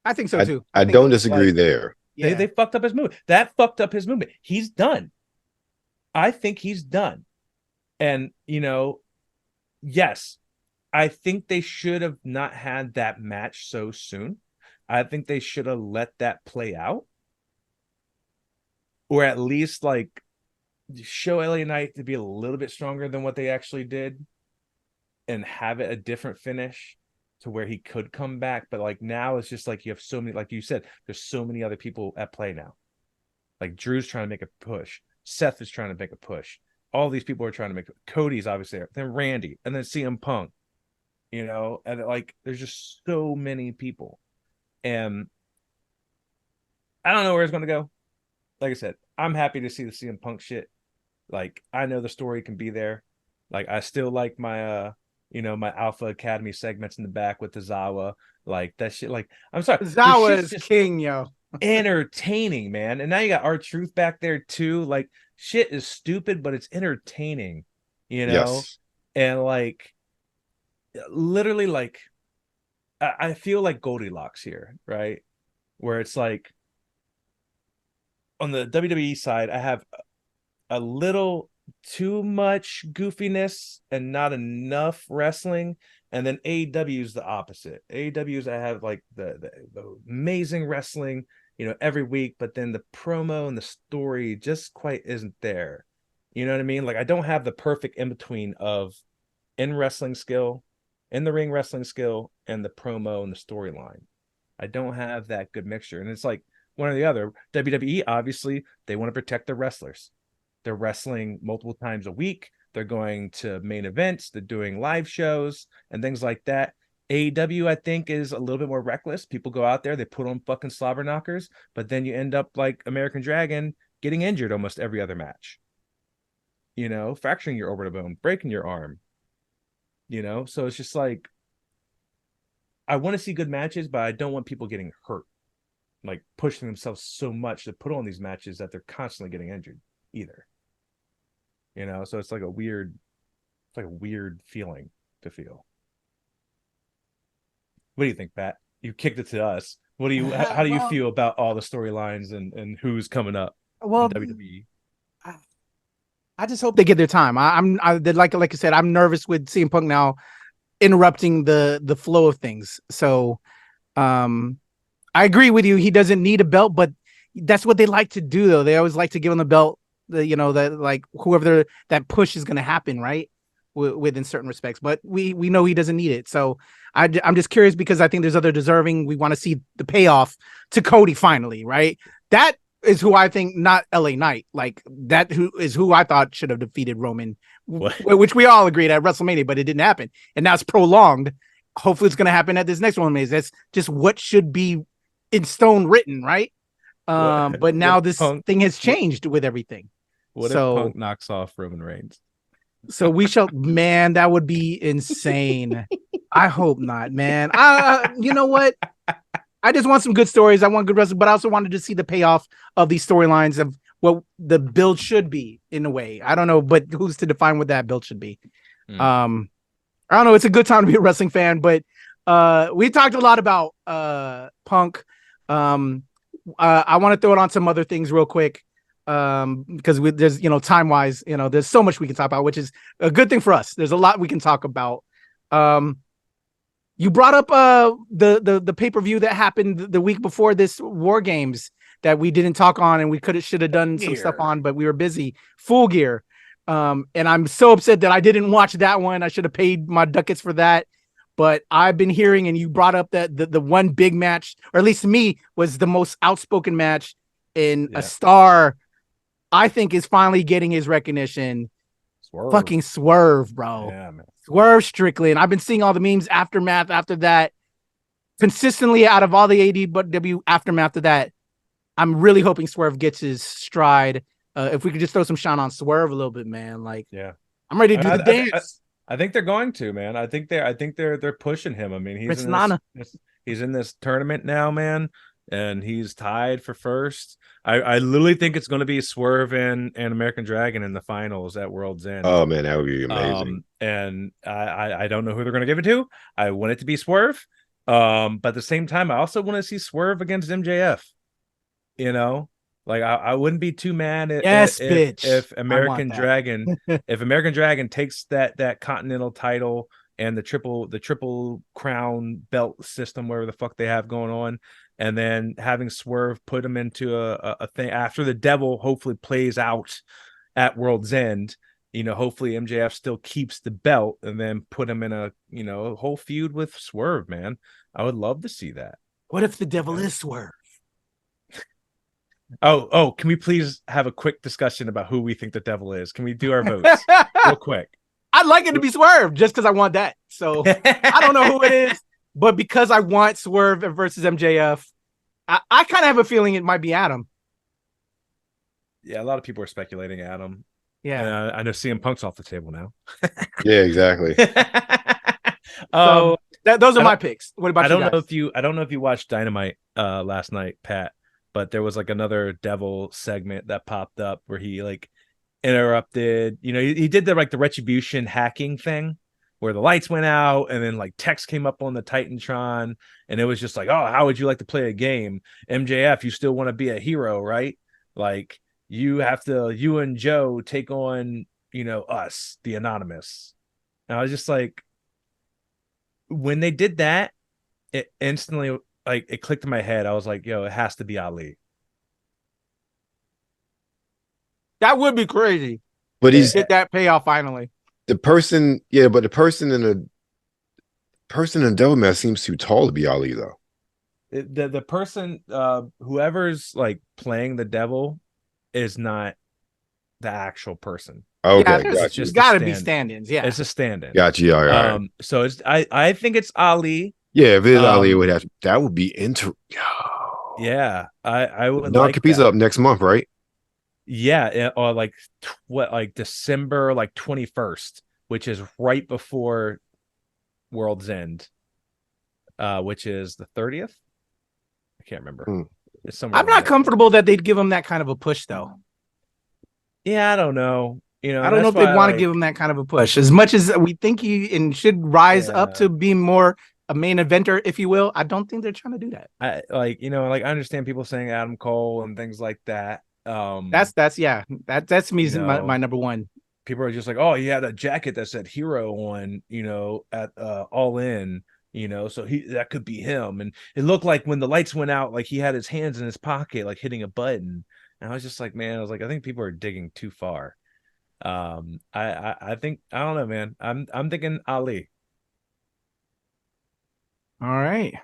I think so too. I don't disagree there. Yeah. They fucked up his movement. That fucked up his movement. He's done. I think he's done. And, you know, yes, I think they should have not had that match so soon. I think they should have let that play out. Or at least, like, show LA Knight to be a little bit stronger than what they actually did and have it a different finish to where he could come back. But like now it's just like you have so many, like you said, there's so many other people at play now. Like Drew's trying to make a push. Seth is trying to make a push. All these people are trying to make Cody's obviously there. Then Randy and then CM Punk, you know, and like there's just so many people. And I don't know where it's going to go. Like I said, I'm happy to see the CM Punk shit. Like, I know the story can be there. Like, I still like my, you know, my Alpha Academy segments in the back with the Zawa. Like, that shit, like, I'm sorry. Zawa is king, yo. Entertaining, man. And now you got R-Truth back there, too. Like, shit is stupid, but it's entertaining, you know? Yes. And, like, literally, like, I feel like Goldilocks here, right? Where it's like, on the WWE side, I have a little too much goofiness and not enough wrestling. And then AEW is the opposite. AEW is I have like the amazing wrestling, every week, but then the promo and the story just quite isn't there. You know what I mean? Like I don't have the perfect in between of in wrestling skill, in the ring wrestling skill, and the promo and the storyline. I don't have that good mixture. And it's like one or the other. WWE, obviously, they want to protect their wrestlers. They're wrestling multiple times a week. They're going to main events. They're doing live shows and things like that. AEW, I think, is a little bit more reckless. People go out there, they put on fucking slobber knockers, but then you end up like American Dragon getting injured almost every other match. Fracturing your orbital bone, breaking your arm. So it's just like, I want to see good matches, but I don't want people getting hurt, like pushing themselves so much to put on these matches that they're constantly getting injured either. So it's like a weird feeling to feel. What do you think, Pat? You kicked it to us. How do you feel about all the storylines and who's coming up in WWE? I just hope they get their time. Like I said, I'm nervous with CM Punk now interrupting the flow of things. So I agree with you. He doesn't need a belt, but that's what they like to do, though. They always like to give him the belt. That like whoever that push is going to happen, right? Within certain respects, but we know he doesn't need it. So I'm just curious because I think there's other deserving. We want to see the payoff to Cody finally, right? That is who I think, not LA Knight. Like that who I thought should have defeated Roman, which we all agreed at WrestleMania, but it didn't happen, and now it's prolonged. Hopefully, it's going to happen at this next one. That's just what should be in stone written, right? But now this thing has changed with everything. What if Punk knocks off Roman Reigns? So we shall, man, that would be insane. I hope not, man. You know what? I just want some good stories. I want good wrestling, but I also wanted to see the payoff of these storylines of what the build should be in a way. I don't know, but who's to define what that build should be? I don't know. It's a good time to be a wrestling fan, but we talked a lot about Punk. I want to throw it on some other things real quick. Because there's time wise, there's so much we can talk about, which is a good thing for us. There's a lot we can talk about. You brought up the pay-per-view that happened the week before this War Games that we didn't talk on, and we should have done some stuff on, but we were busy. Full Gear. And I'm so upset that I didn't watch that one. I should have paid my ducats for that. But I've been hearing, and you brought up that the one big match, or at least to me, was the most outspoken match in a star. I think is finally getting his recognition. Swerve. Fucking Swerve, bro. Yeah, man. Swerve Strickland. I've been seeing all the memes aftermath after that. Consistently out of all the AEW aftermath of that, I'm really hoping Swerve gets his stride. If we could just throw some shine on Swerve a little bit, man. Like, yeah, I'm ready to do the dance. I think they're going to, man. I think they're pushing him. I mean, he's in this tournament now, man. And he's tied for first. I literally think it's going to be Swerve and American Dragon in the finals at World's End. Oh man, that would be amazing. And I don't know who they're going to give it to. I want it to be Swerve. But at the same time, I also want to see Swerve against MJF. Like I wouldn't be too mad if American Dragon takes that Continental title and the triple crown belt system, whatever the fuck they have going on, and then having Swerve put him into a thing after the Devil hopefully plays out at World's End. Hopefully MJF still keeps the belt, and then put him in a whole feud with Swerve. Man, I would love to see that. What if the Devil is Swerve? Oh, can we please have a quick discussion about who we think the Devil is? Can we do our votes real quick? I'd like it to be Swerve just because I want that. So I don't know who it is, but because I want Swerve versus MJF, I kind of have a feeling it might be Adam. Yeah, a lot of people are speculating Adam. Yeah, I know CM Punk's off the table now. Yeah, exactly. So those are my picks. What about you guys? I don't know if you watched Dynamite last night, Pat, but there was like another Devil segment that popped up where he like interrupted. He did the Retribution hacking thing where the lights went out and then like text came up on the Titantron, and it was just like, oh, how would you like to play a game? MJF, you still want to be a hero, right? Like you and Joe take on us, the Anonymous. And I was just like, when they did that, it instantly, like, it clicked in my head. I was like, yo, it has to be Ali. That would be crazy. But he's get that payoff finally. The person in the devil mask seems too tall to be Ali though. The person, whoever's like playing the devil, is not the actual person. Okay, yeah, it's got to be stand-ins. Yeah, it's a stand-in. Got you. All right. So it's I think it's Ali. Yeah, if it is Ali, it would have that would be Yeah, I would. Non-compete's up next month, right? Yeah, or like December 21st, which is right before World's End, which is the 30th. I can't remember. It's somewhere. I'm not comfortable that they'd give him that kind of a push, though. Yeah, I don't know. I don't know if they want to give him that kind of a push. As much as we think he should rise up to be more a main eventer, if you will, I don't think they're trying to do that. I I understand people saying Adam Cole and things like that. That's me, my number one. People are just like, oh, he had a jacket that said hero on, at All In, so that could be him. And it looked like when the lights went out, like he had his hands in his pocket, like hitting a button. And I was just like, man, I think people are digging too far. I think, I don't know, man. I'm thinking Ali. All right,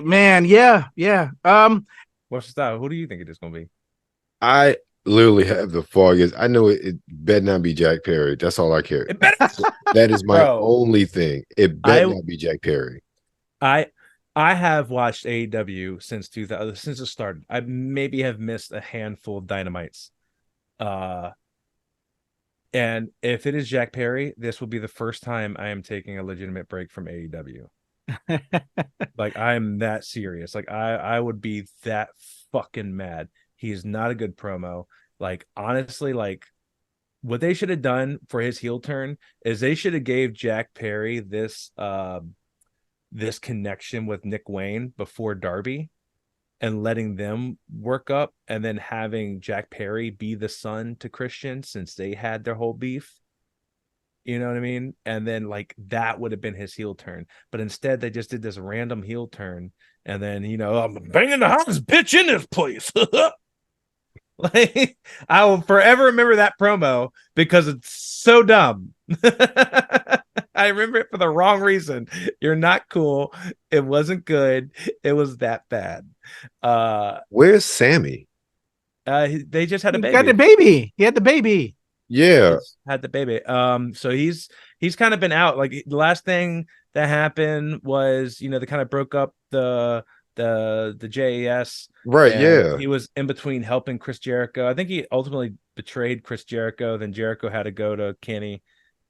man. Yeah. What's the style? Who do you think it is going to be? I literally have the foggiest. I know it better not be Jack Perry. That's all I care. That is my only thing. It better not be Jack Perry. I have watched AEW since it started. I maybe have missed a handful of Dynamites. And if it is Jack Perry, this will be the first time I am taking a legitimate break from AEW. Like, I'm that serious. Like, I would be that fucking mad. He is not a good promo. Like, honestly, like, what they should have done for his heel turn is they should have gave Jack Perry this connection with Nick Wayne before Darby, and letting them work up, and then having Jack Perry be the son to Christian since they had their whole beef. You know what I mean? And then, like, that would have been his heel turn. But instead, they just did this random heel turn. And then, I'm banging the hottest bitch in this place. Like, I will forever remember that promo because it's so dumb. I remember it for the wrong reason. You're not cool. It wasn't good. It was that bad. Where's Sammy? They just had a baby. Got the baby. He had the baby. Yeah, had the baby. So he's kind of been out. Like, the last thing that happened was, they kind of broke up the JAS. Right. Yeah. He was in between helping Chris Jericho. I think he ultimately betrayed Chris Jericho. Then Jericho had to go to Kenny.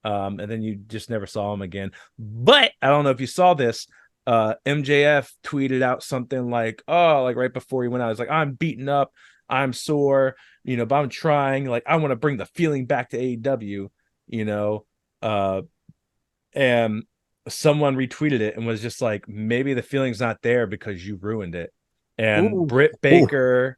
And then you just never saw him again. But I don't know if you saw this. MJF tweeted out something like, right before he went out, I was like, I'm beaten up, I'm sore, but I'm trying. Like, I want to bring the feeling back to AEW, and someone retweeted it and was just like, maybe the feeling's not there because you ruined it. And Britt Baker,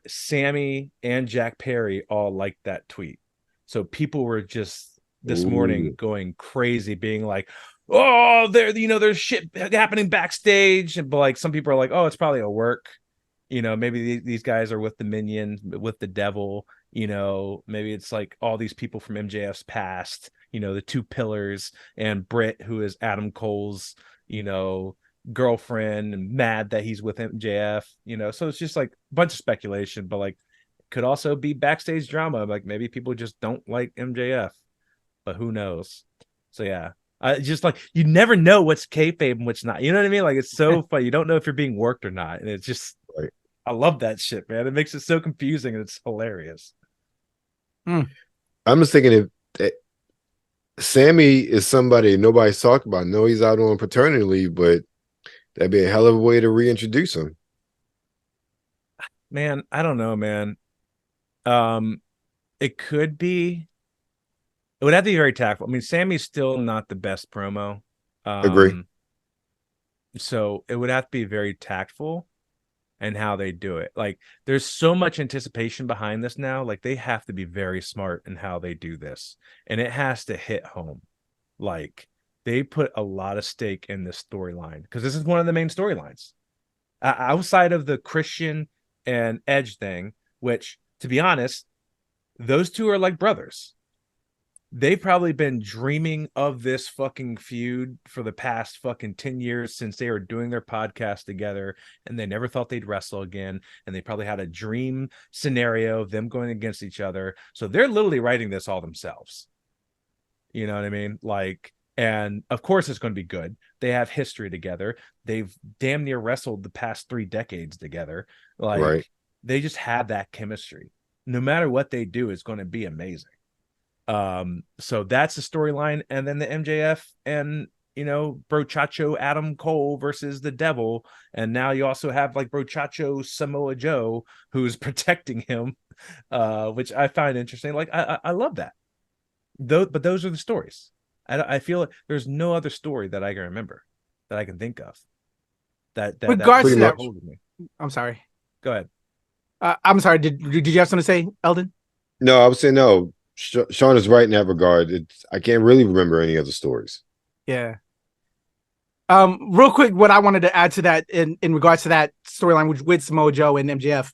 Sammy, and Jack Perry all liked that tweet. So people were just this morning going crazy, being like, oh, there's shit happening backstage. But like, some people are like, oh, it's probably a work. Maybe these guys are with the minions, with the devil. Maybe it's like all these people from MJF's past, the two pillars, and Britt, who is Adam Cole's, girlfriend, and mad that he's with MJF, so it's just like a bunch of speculation, but like, could also be backstage drama. Like, maybe people just don't like MJF, but who knows? So yeah, I just, like, you never know what's kayfabe and what's not. You know what I mean? Like, it's so funny. You don't know if you're being worked or not, and it's just, right. I love that shit, man. It makes it so confusing, and it's hilarious. I'm just thinking, if Sammy is somebody nobody's talked about. No, he's out on paternity leave, but that'd be a hell of a way to reintroduce him. Man, I don't know, man. It could be. It would have to be very tactful. I mean, Sammy's still not the best promo. Agree. So it would have to be very tactful. and how they do it. Like, there's so much anticipation behind this now. Like, they have to be very smart in how they do this, and it has to hit home. Like, they put a lot of stake in this storyline because this is one of the main storylines outside of the Christian and Edge thing, which, to be honest, those two are like brothers. They've probably been dreaming of this fucking feud for the past fucking 10 years since they were doing their podcast together, and they never thought they'd wrestle again. And they probably had a dream scenario of them going against each other. So they're literally writing this all themselves. You know what I mean? Like, and of course it's going to be good. They have history together. They've damn near wrestled the past 3 decades together. Like, they just have that chemistry. No matter what they do, it's going to be amazing. So that's the storyline. And then the MJF and, Brochacho Adam Cole versus the Devil. And now you also have like Brochacho Samoa Joe, who's protecting him, which I find interesting. Like, I love that. But those are the stories. I feel like there's no other story that I can remember, that I can think of. That regards to that, I'm sorry. Go ahead. I'm sorry. Did you have something to say, Eldon? No, I would say no. Sean is right in that regard. I can't really remember any other stories. Yeah. Real quick, what I wanted to add to that in regards to that storyline with Samoa Joe and MJF,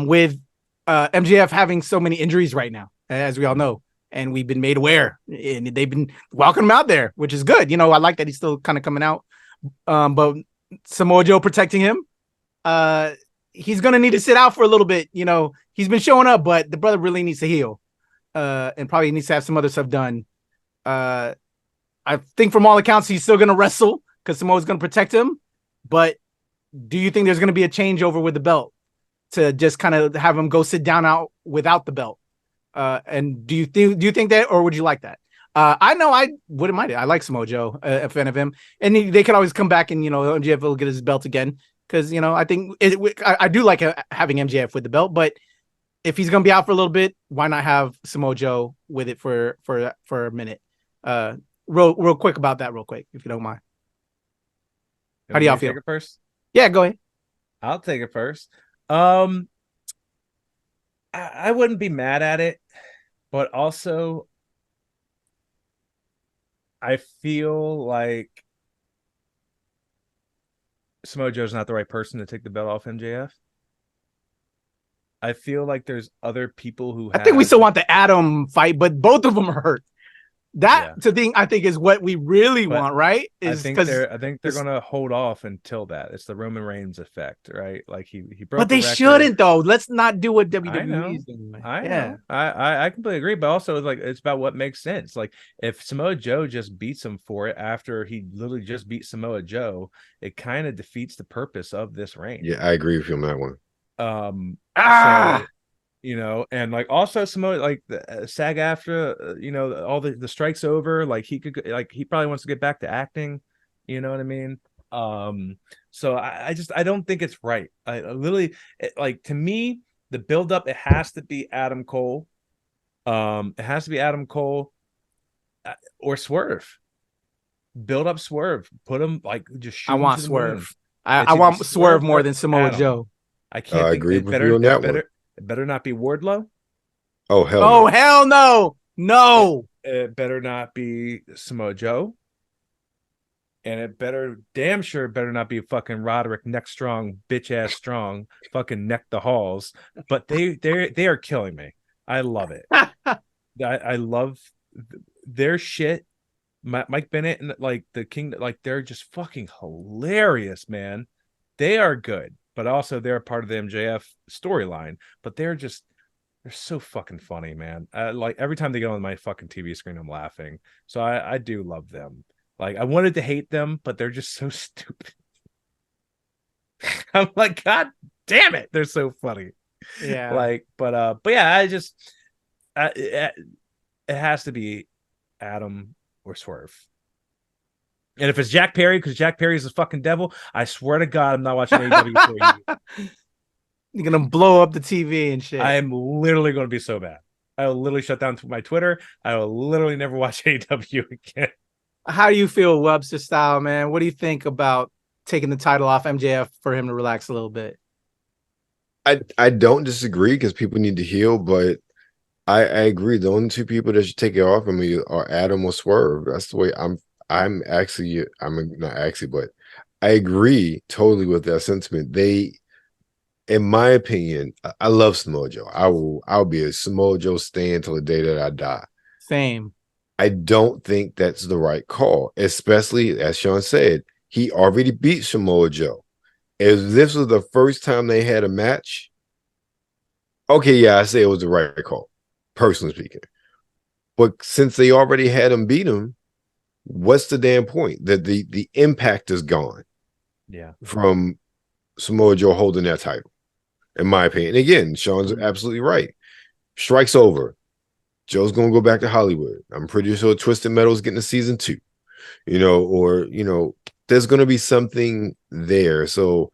with MJF having so many injuries right now, as we all know, and we've been made aware, and they've been welcoming him out there, which is good. I like that he's still kind of coming out. But Samoa Joe protecting him, he's gonna need to sit out for a little bit. He's been showing up, but the brother really needs to heal. And probably needs to have some other stuff done. I think from all accounts, he's still going to wrestle because Samoa's going to protect him. But do you think there's going to be a changeover with the belt to just kind of have him go sit down out without the belt? And do you think that, or would you like that? I know I wouldn't mind it. I like Samoa Joe, a fan of him, and they could always come back and MJF will get his belt again because I think I do like having MJF with the belt, but if he's gonna be out for a little bit, why not have Samoa Joe with it for a minute? Real quick about that, real quick, if you don't mind. How do y'all feel? Take it first? Yeah, go ahead. I'll take it first. I wouldn't be mad at it, but also I feel like Samoa Joe's not the right person to take the belt off MJF. I feel like there's other people who I think we still want the Adam fight, but both of them are hurt. I think is what we really want, right? I think they're gonna hold off until that. It's the Roman Reigns effect, right? Like he broke. But they shouldn't though. Let's not do what WWE is doing. I know. I completely agree, but also it's about what makes sense. Like if Samoa Joe just beats him for it after he literally just beat Samoa Joe, it kind of defeats the purpose of this reign. Yeah, I agree with you on that one. So, and like also Samoa, like the SAG after, all the strikes over, like he probably wants to get back to acting. You know what I mean? So I don't think it's right. I literally, to me, the buildup, it has to be Adam Cole. It has to be Adam Cole or Swerve. Build up Swerve. Put him just shoot. I want Swerve. I want Swerve more than Samoa Joe. I can't. I agree with you on that one. It better not be Wardlow. Oh hell! Oh no. Hell no! No. It better not be Samoa Joe. And it damn sure better not be fucking Roderick neck strong, bitch ass strong, fucking neck the halls. But they are killing me. I love it. I love their shit. Mike Bennett and the King, they're just fucking hilarious, man. They are good. But also they're part of the MJF storyline. But they're so fucking funny, man. Every time they get on my fucking TV screen, I'm laughing. So I do love them. I wanted to hate them, but they're just so stupid. I'm like, God damn it, they're so funny. Yeah. But yeah, it has to be Adam or Swerve. And if it's Jack Perry, because Jack Perry is a fucking devil, I swear to God, I'm not watching AEW for you. You're gonna blow up the TV and shit. I am literally going to be so bad. I will literally shut down my Twitter. I will literally never watch AEW again. How do you feel, Webster style, man? What do you think about taking the title off MJF for him to relax a little bit? I don't disagree because people need to heal, but I agree. The only two people that should take it off of me are Adam or Swerve. That's the way I'm not actually, but I agree totally with that sentiment. In my opinion, I love Samoa Joe. I'll be a Samoa Joe stan till the day that I die. Same. I don't think that's the right call, especially as Sean said, he already beat Samoa Joe. If this was the first time they had a match, okay, yeah, I say it was the right call, personally speaking. But since they already had him beat him, what's the damn point? That the impact is gone. Yeah. From Samoa Joe holding that title, in my opinion. And again, Sean's absolutely right. Strike's over. Joe's gonna go back to Hollywood. I'm pretty sure Twisted Metal's getting a season 2. There's gonna be something there. So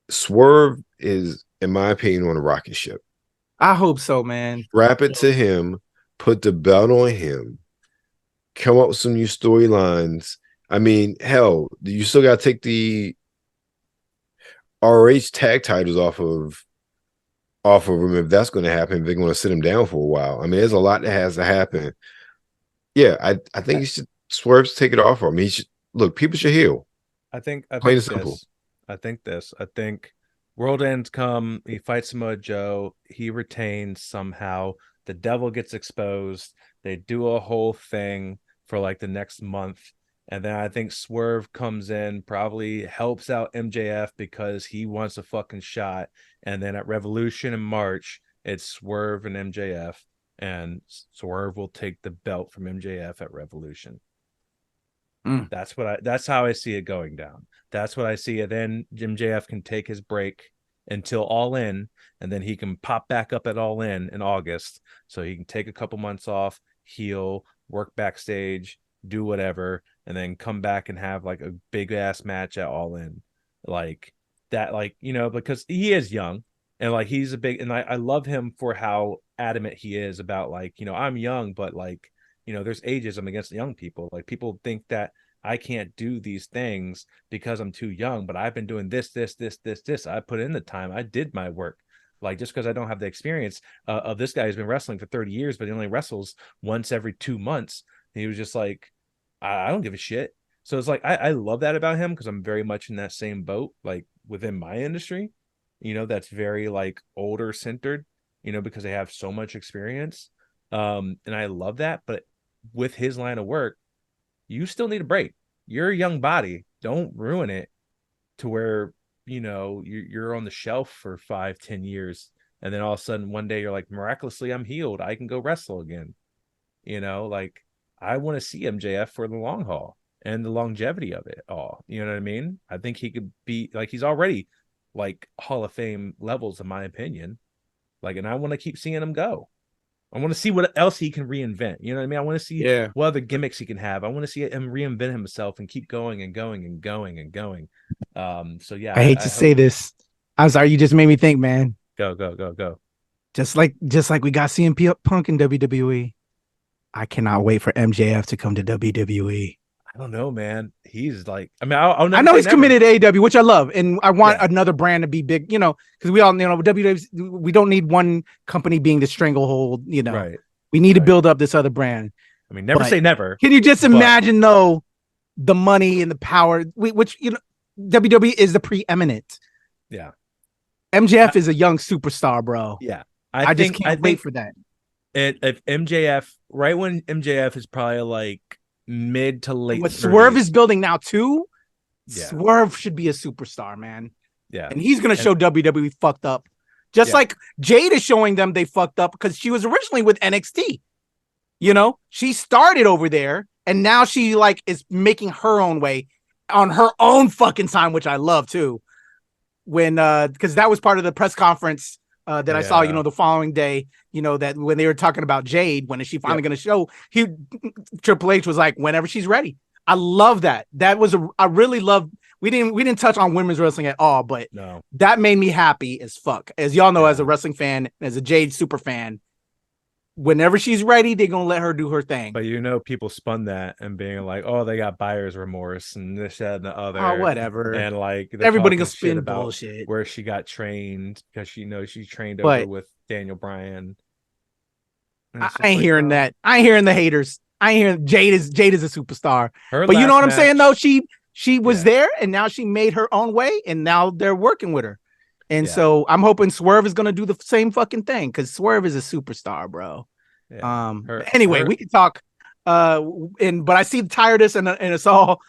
Swerve is, in my opinion, on a rocket ship. I hope so, man. Wrap it to him, put the belt on him, come up with some new storylines. I mean, hell, you still gotta take the RH tag titles off of him if that's going to happen. If they're going to sit him down for a while. I mean, there's a lot that has to happen. Yeah, I think he should Swerve to take it off of him. People should heal. I think simple. I think World Ends come, he fights Samoa Joe, he retains somehow, the devil gets exposed, they do a whole thing for like the next month. And then I think Swerve comes in, probably helps out MJF because he wants a fucking shot. And then at Revolution in March, it's Swerve and MJF. And Swerve will take the belt from MJF at Revolution. That's how I see it going down. That's what I see. And then MJF can take his break until All In. And then he can pop back up at All In August. So he can take a couple months off, heal, work backstage, do whatever, and then come back and have like a big ass match at All In, like that, like, because he is young and like he's a big, and I love him for how adamant he is about like, I'm young, but like, there's ageism against the young people. Like people think that I can't do these things because I'm too young, but I've been doing this. I put in the time. I did my work. Like just because I don't have the experience of this guy who's been wrestling for 30 years, but he only wrestles once every 2 months. He was just like, I don't give a shit. So it's like, I love that about him because I'm very much in that same boat, like within my industry, that's very like older centered, because they have so much experience. And I love that. But with his line of work, you still need a break. You're a young body. Don't ruin it to where, you're on the shelf for 5-10 years. And then all of a sudden one day you're like, miraculously, I'm healed. I can go wrestle again. Like, I want to see MJF for the long haul and the longevity of it all. You know what I mean? I think he could be like, he's already like Hall of Fame levels, in my opinion. Like, and I want to keep seeing him go. I want to see what else he can reinvent. You know what I mean? I want to see what other gimmicks he can have. I want to see him reinvent himself and keep going and going and going and going. So yeah, I hate to say this. I'm sorry, you just made me think, man. Go. Just like we got CM Punk in WWE. I cannot wait for MJF to come to WWE. I don't know, man. He's like, I mean, I know he's committed to AEW, which I love, and I want another brand to be big. Because we all, WWE. We don't need one company being the stranglehold. Right. We need to build up this other brand. I mean, never say never. Can you just imagine though, the money and the power, which WWE is the preeminent. Yeah. MJF is a young superstar, bro. Yeah. I just can't wait for that. If MJF, right when MJF is probably like mid to late, what Swerve is building now too, yeah. Swerve should be a superstar, man. Yeah, and he's gonna show WWE fucked up, just like Jade is showing them they fucked up because she was originally with NXT. She started over there, and now she like is making her own way on her own fucking time, which I love too. When because that was part of the press conference. That I saw, the following day, that when they were talking about Jade, when is she finally going to show? Triple H was like, whenever she's ready. I love that. That was I really love. We didn't touch on women's wrestling at all, but that made me happy as fuck. As y'all know, as a wrestling fan, as a Jade super fan, whenever she's ready, they're gonna let her do her thing. But people spun that and being like, oh, they got buyer's remorse and this, that, and the other. Oh, whatever. And like everybody gonna spin bullshit where she got trained because she trained over with Daniel Bryan. I ain't hearing that. I ain't hearing the haters. I ain't hearing Jade is a superstar. But you know what I'm saying though? She was there and now she made her own way and now they're working with her. And so I'm hoping Swerve is gonna do the same fucking thing because Swerve is a superstar, bro. Yeah. Anyway, we can talk. But I see the tiredness and it's all.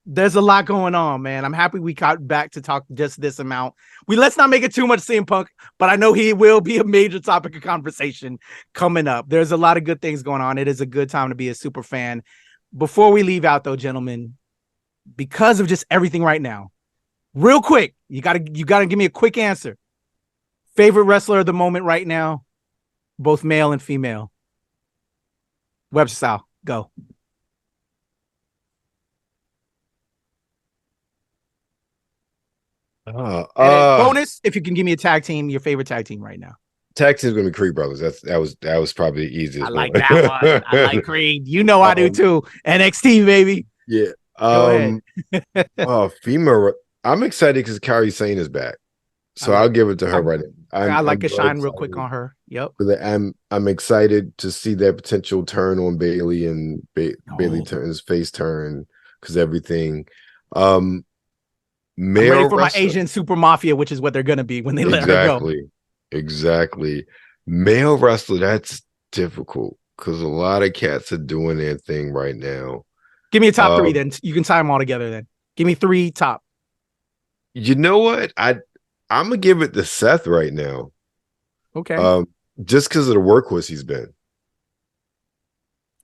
There's a lot going on, man. I'm happy we got back to talk just this amount. Let's not make it too much CM Punk, but I know he will be a major topic of conversation coming up. There's a lot of good things going on. It is a good time to be a super fan. Before we leave out, though, gentlemen, because of just everything right now, real quick, you gotta give me a quick answer. Favorite wrestler of the moment right now, both male and female. Webster style, go. Bonus, if you can give me a tag team, your favorite tag team right now. Tag team's gonna be Creed Brothers. That was probably the easiest. I like that one. I like Creed. I do too. NXT, baby. Yeah. Female. I'm excited because Kairi Sane is back. So I'll give it to her right now. I'd like to shine real quick on her. Yep. I'm excited to see that potential turn on Bayley and Bayley turns face turn because everything. Male I'm ready for wrestler. My Asian super mafia, which is what they're gonna be when they let her go. Exactly. Male wrestler, that's difficult because a lot of cats are doing their thing right now. Give me a top three, then you can tie them all together. Then give me 3 top. You know what? I'm gonna give it to Seth right now. Okay. Just because of the workhorse he's been.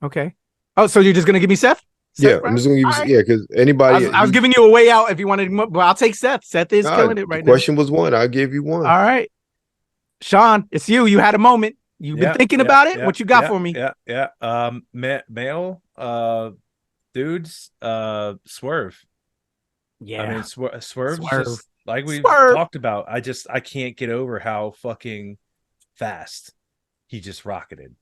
Okay. Oh, so you're just gonna give me Seth? Yeah, I'm just gonna give you because anybody. I was giving you a way out if you wanted, but I'll take Seth. Seth is killing it right now. Question was one. I gave you one. All right, Sean, it's you. You had a moment. You've been thinking about it. What you got for me? Male, dudes, Swerve. Yeah, I mean, Swerve. Just, like we talked about. I can't get over how fucking fast he just rocketed.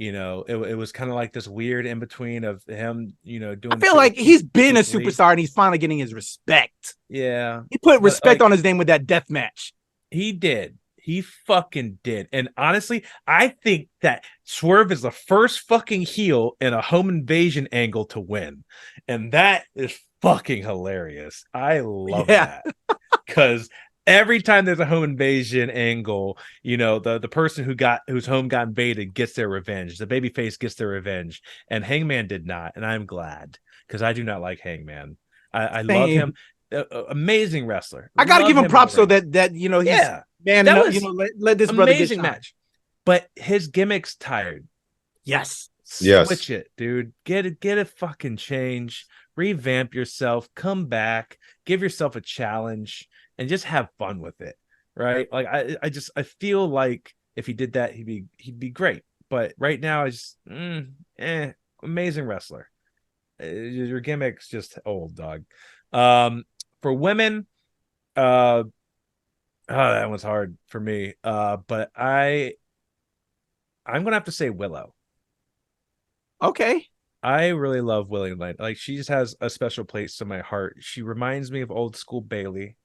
It was kind of like this weird in between of him, doing. I feel like he's been a superstar and he's finally getting his respect. Yeah. He put respect on his name with that death match. He did. He fucking did. And honestly, I think that Swerve is the first fucking heel in a home invasion angle to win. And that is fucking hilarious. I love that. Because every time there's a home invasion angle, the person whose home got invaded gets their revenge. The babyface gets their revenge, and Hangman did not, and I'm glad because I do not like Hangman. I love him, amazing wrestler. I gotta give him props so that he's man. That was let this brother get amazing match, but his gimmick's tired. Yes, switch it, dude. Get a fucking change. Revamp yourself. Come back. Give yourself a challenge. And just have fun with it, right? Like I feel like if he did that, he'd be great. But right now, amazing wrestler. Your gimmick's just old, dog. For women, that one's hard for me. But I'm gonna have to say Willow. Okay. I really love Willow Knight. Like she just has a special place in my heart. She reminds me of old school Bayley.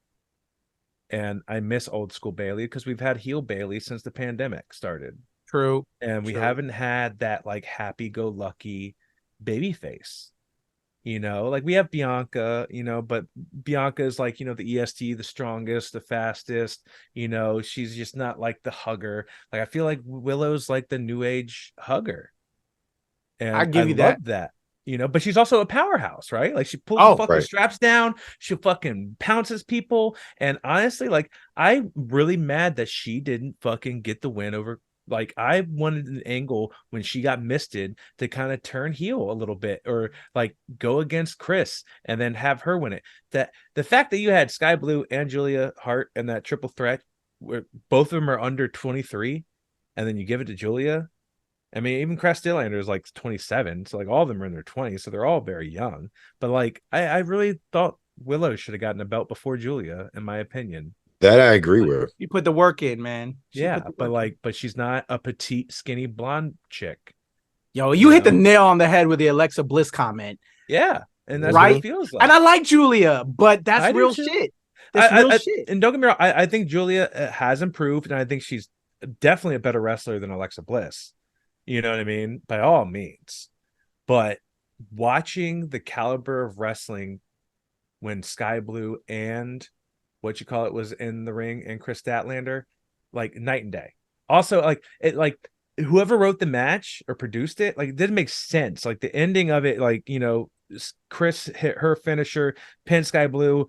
And I miss old school Bayley because we've had heel Bayley since the pandemic started. True. And we haven't had that like happy-go-lucky baby face. Like we have Bianca, but Bianca is like, the EST, the strongest, the fastest, she's just not like the hugger. Like I feel like Willow's like the new age hugger. And I love that. But she's also a powerhouse, right? Like she pulls the fucking straps down, she fucking pounces people. And honestly, like I'm really mad that she didn't fucking get the win over. Like I wanted an angle when she got misted to kind of turn heel a little bit or like go against Chris and then have her win it. That the fact that you had Sky Blue and Julia Hart and that triple threat where both of them are under 23 and then you give it to Julia. I mean, even Crash Stillander is like 27, so like all of them are in their 20s, so they're all very young. But like, I really thought Willow should have gotten a belt before Julia, in my opinion. That I agree with. You put the work in, man. But she's not a petite, skinny blonde chick. Yo, you hit the nail on the head with the Alexa Bliss comment. Yeah, and that's right? what it feels like. And I like Julia, but that's real shit. That's real shit. And don't get me wrong, I think Julia has improved, and I think she's definitely a better wrestler than Alexa Bliss. You know what I mean? By all means. But watching the caliber of wrestling when Sky Blue and was in the ring and Chris Statlander, like night and day. Also, whoever wrote the match or produced it, like it didn't make sense. Like the ending of it, Chris hit her finisher, pin Sky Blue,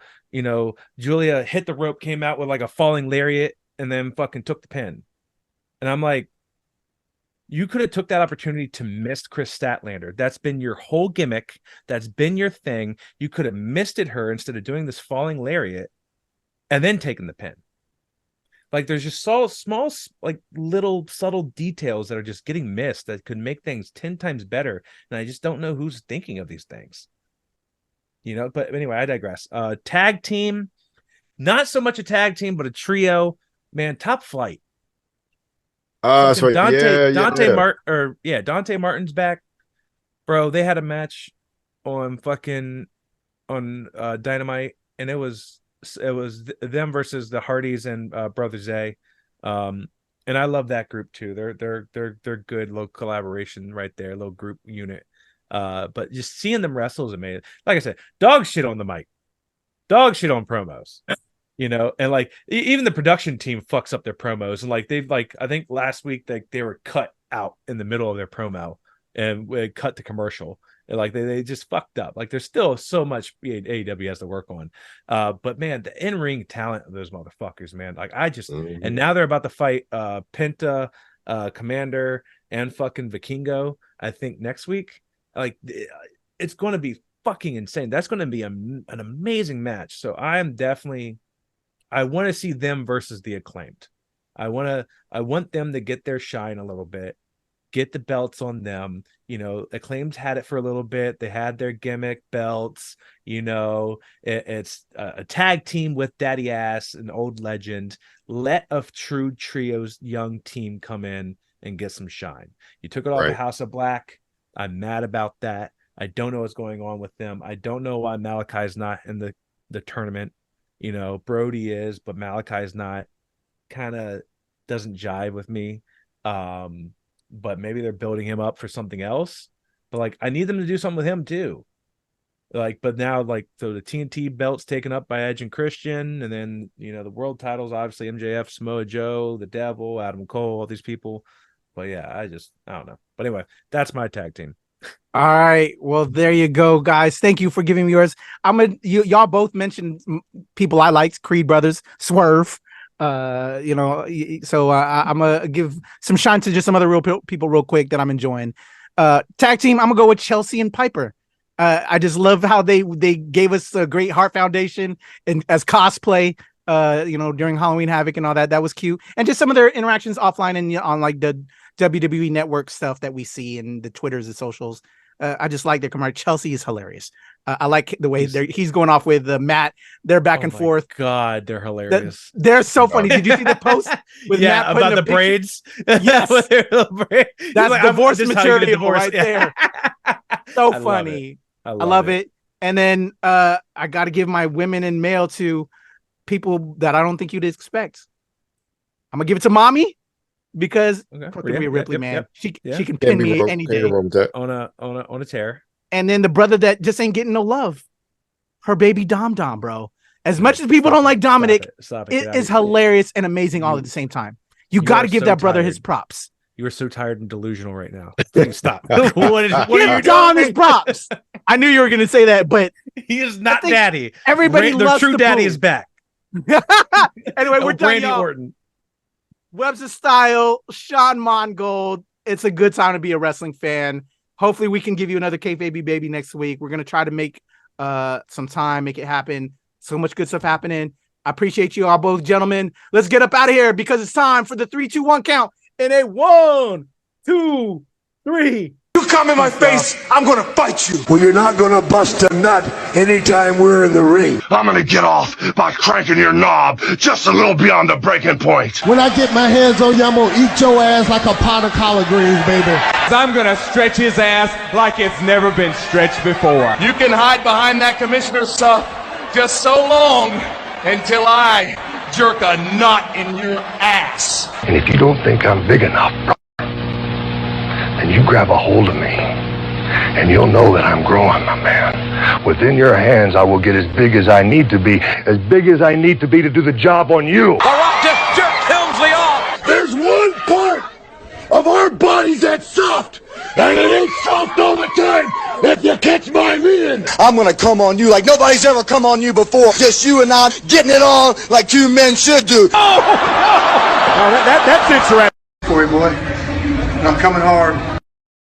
Julia hit the rope, came out with like a falling lariat, and then fucking took the pin. And I'm like, you could have took that opportunity to miss Chris Statlander. That's been your whole gimmick. That's been your thing. You could have misted her instead of doing this falling lariat and then taking the pin. Like there's just so small, like little subtle details that are just getting missed that could make things 10 times better. And I just don't know who's thinking of these things. But anyway, I digress. Tag team, not so much a tag team, but a trio. Man, Top Flight. Dante Martin's back, bro. They had a match on Dynamite, and it was them versus the Hardys and Brother Zay, and I love that group too. They're good little collaboration right there, little group unit. But just seeing them wrestle is amazing. Like I said, dog shit on the mic, dog shit on promos. And like even the production team fucks up their promos, and like they've I think last week they were cut out in the middle of their promo and cut to commercial, and like they just fucked up. Like there's still so much AEW has to work on, but man, the in-ring talent of those motherfuckers, man. Like I just and now they're about to fight Penta, Commander, and fucking Vikingo. I think next week, like it's going to be fucking insane. That's going to be an amazing match. So I want to see them versus the Acclaimed. I want them to get their shine a little bit, get the belts on them. Acclaimed had it for a little bit. They had their gimmick belts. It's a tag team with Daddy Ass, an old legend. Let a true trio's young team come in and get some shine. You took it off the House of Black. I'm mad about that. I don't know what's going on with them. I don't know why Malachi's not in the tournament. Brody is, but Malachi's not. Kind of doesn't jive with me. But maybe they're building him up for something else. But I need them to do something with him too. But now so the TNT belt's taken up by Edge and Christian, and then the world titles obviously MJF, Samoa Joe, the Devil, Adam Cole, all these people. But yeah, I don't know. But anyway, that's my tag team. All right, well there you go, guys. Thank you for giving me yours. Y'all both mentioned people I liked, Creed Brothers, Swerve. So I'm gonna give some shine to just some other real people real quick that I'm enjoying. Tag team, I'm gonna go with Chelsea and Piper. I just love how they gave us a great Heart Foundation and as cosplay. During Halloween Havoc and all that was cute, and just some of their interactions offline and on the WWE Network stuff that we see and the Twitters and socials. I just like their camaraderie. Chelsea is hilarious. I like the way he's going off with Matt. They're back and forth. God, they're hilarious. They're so funny. Did you see the post with Matt about the braids? Yes, that's divorce material right there. So funny. I love it. And then I got to give my women and male to people that I don't think you'd expect. I'm gonna give it to Mommy because Rhea Ripley, man. She can pin me any day on a tear. And then the brother that just ain't getting no love, her baby Dom, bro. As much as people don't like Dominic, it is hilarious and amazing all at the same time. You got to give that brother his props. You are so tired and delusional right now. Stop. What are you Dom his props. I knew you were gonna say that, but he is not daddy. Everybody loves the true daddy is back. Anyway, we're done, Randy y'all. Orton. Webs of Style, Sean Mongold. It's a good time to be a wrestling fan. Hopefully we can give you another KayFabeyBaby next week. We're going to try to make some time, make it happen. So much good stuff happening. I appreciate you all both, gentlemen. Let's get up out of here because it's time for the 3, 2, 1 count. And a 1, 2, 3. You come in my face, I'm gonna fight you. Well, you're not gonna bust a nut anytime we're in the ring. I'm gonna get off by cranking your knob just a little beyond the breaking point. When I get my hands on you, I'm gonna eat your ass like a pot of collard greens, baby. I'm gonna stretch his ass like it's never been stretched before. You can hide behind that commissioner stuff just so long until I jerk a knot in your ass. And if you don't think I'm big enough, then you grab a hold of me, and you'll know that I'm growing, my man. Within your hands, I will get as big as I need to be to do the job on you. The Rock just jerked Helmsley off. There's one part of our bodies that's soft, and it ain't soft all the time, if you catch my meaning. I'm gonna come on you like nobody's ever come on you before. Just you and I getting it on like two men should do. Oh, no, that's it, Swerve. Corey boy, and I'm coming hard.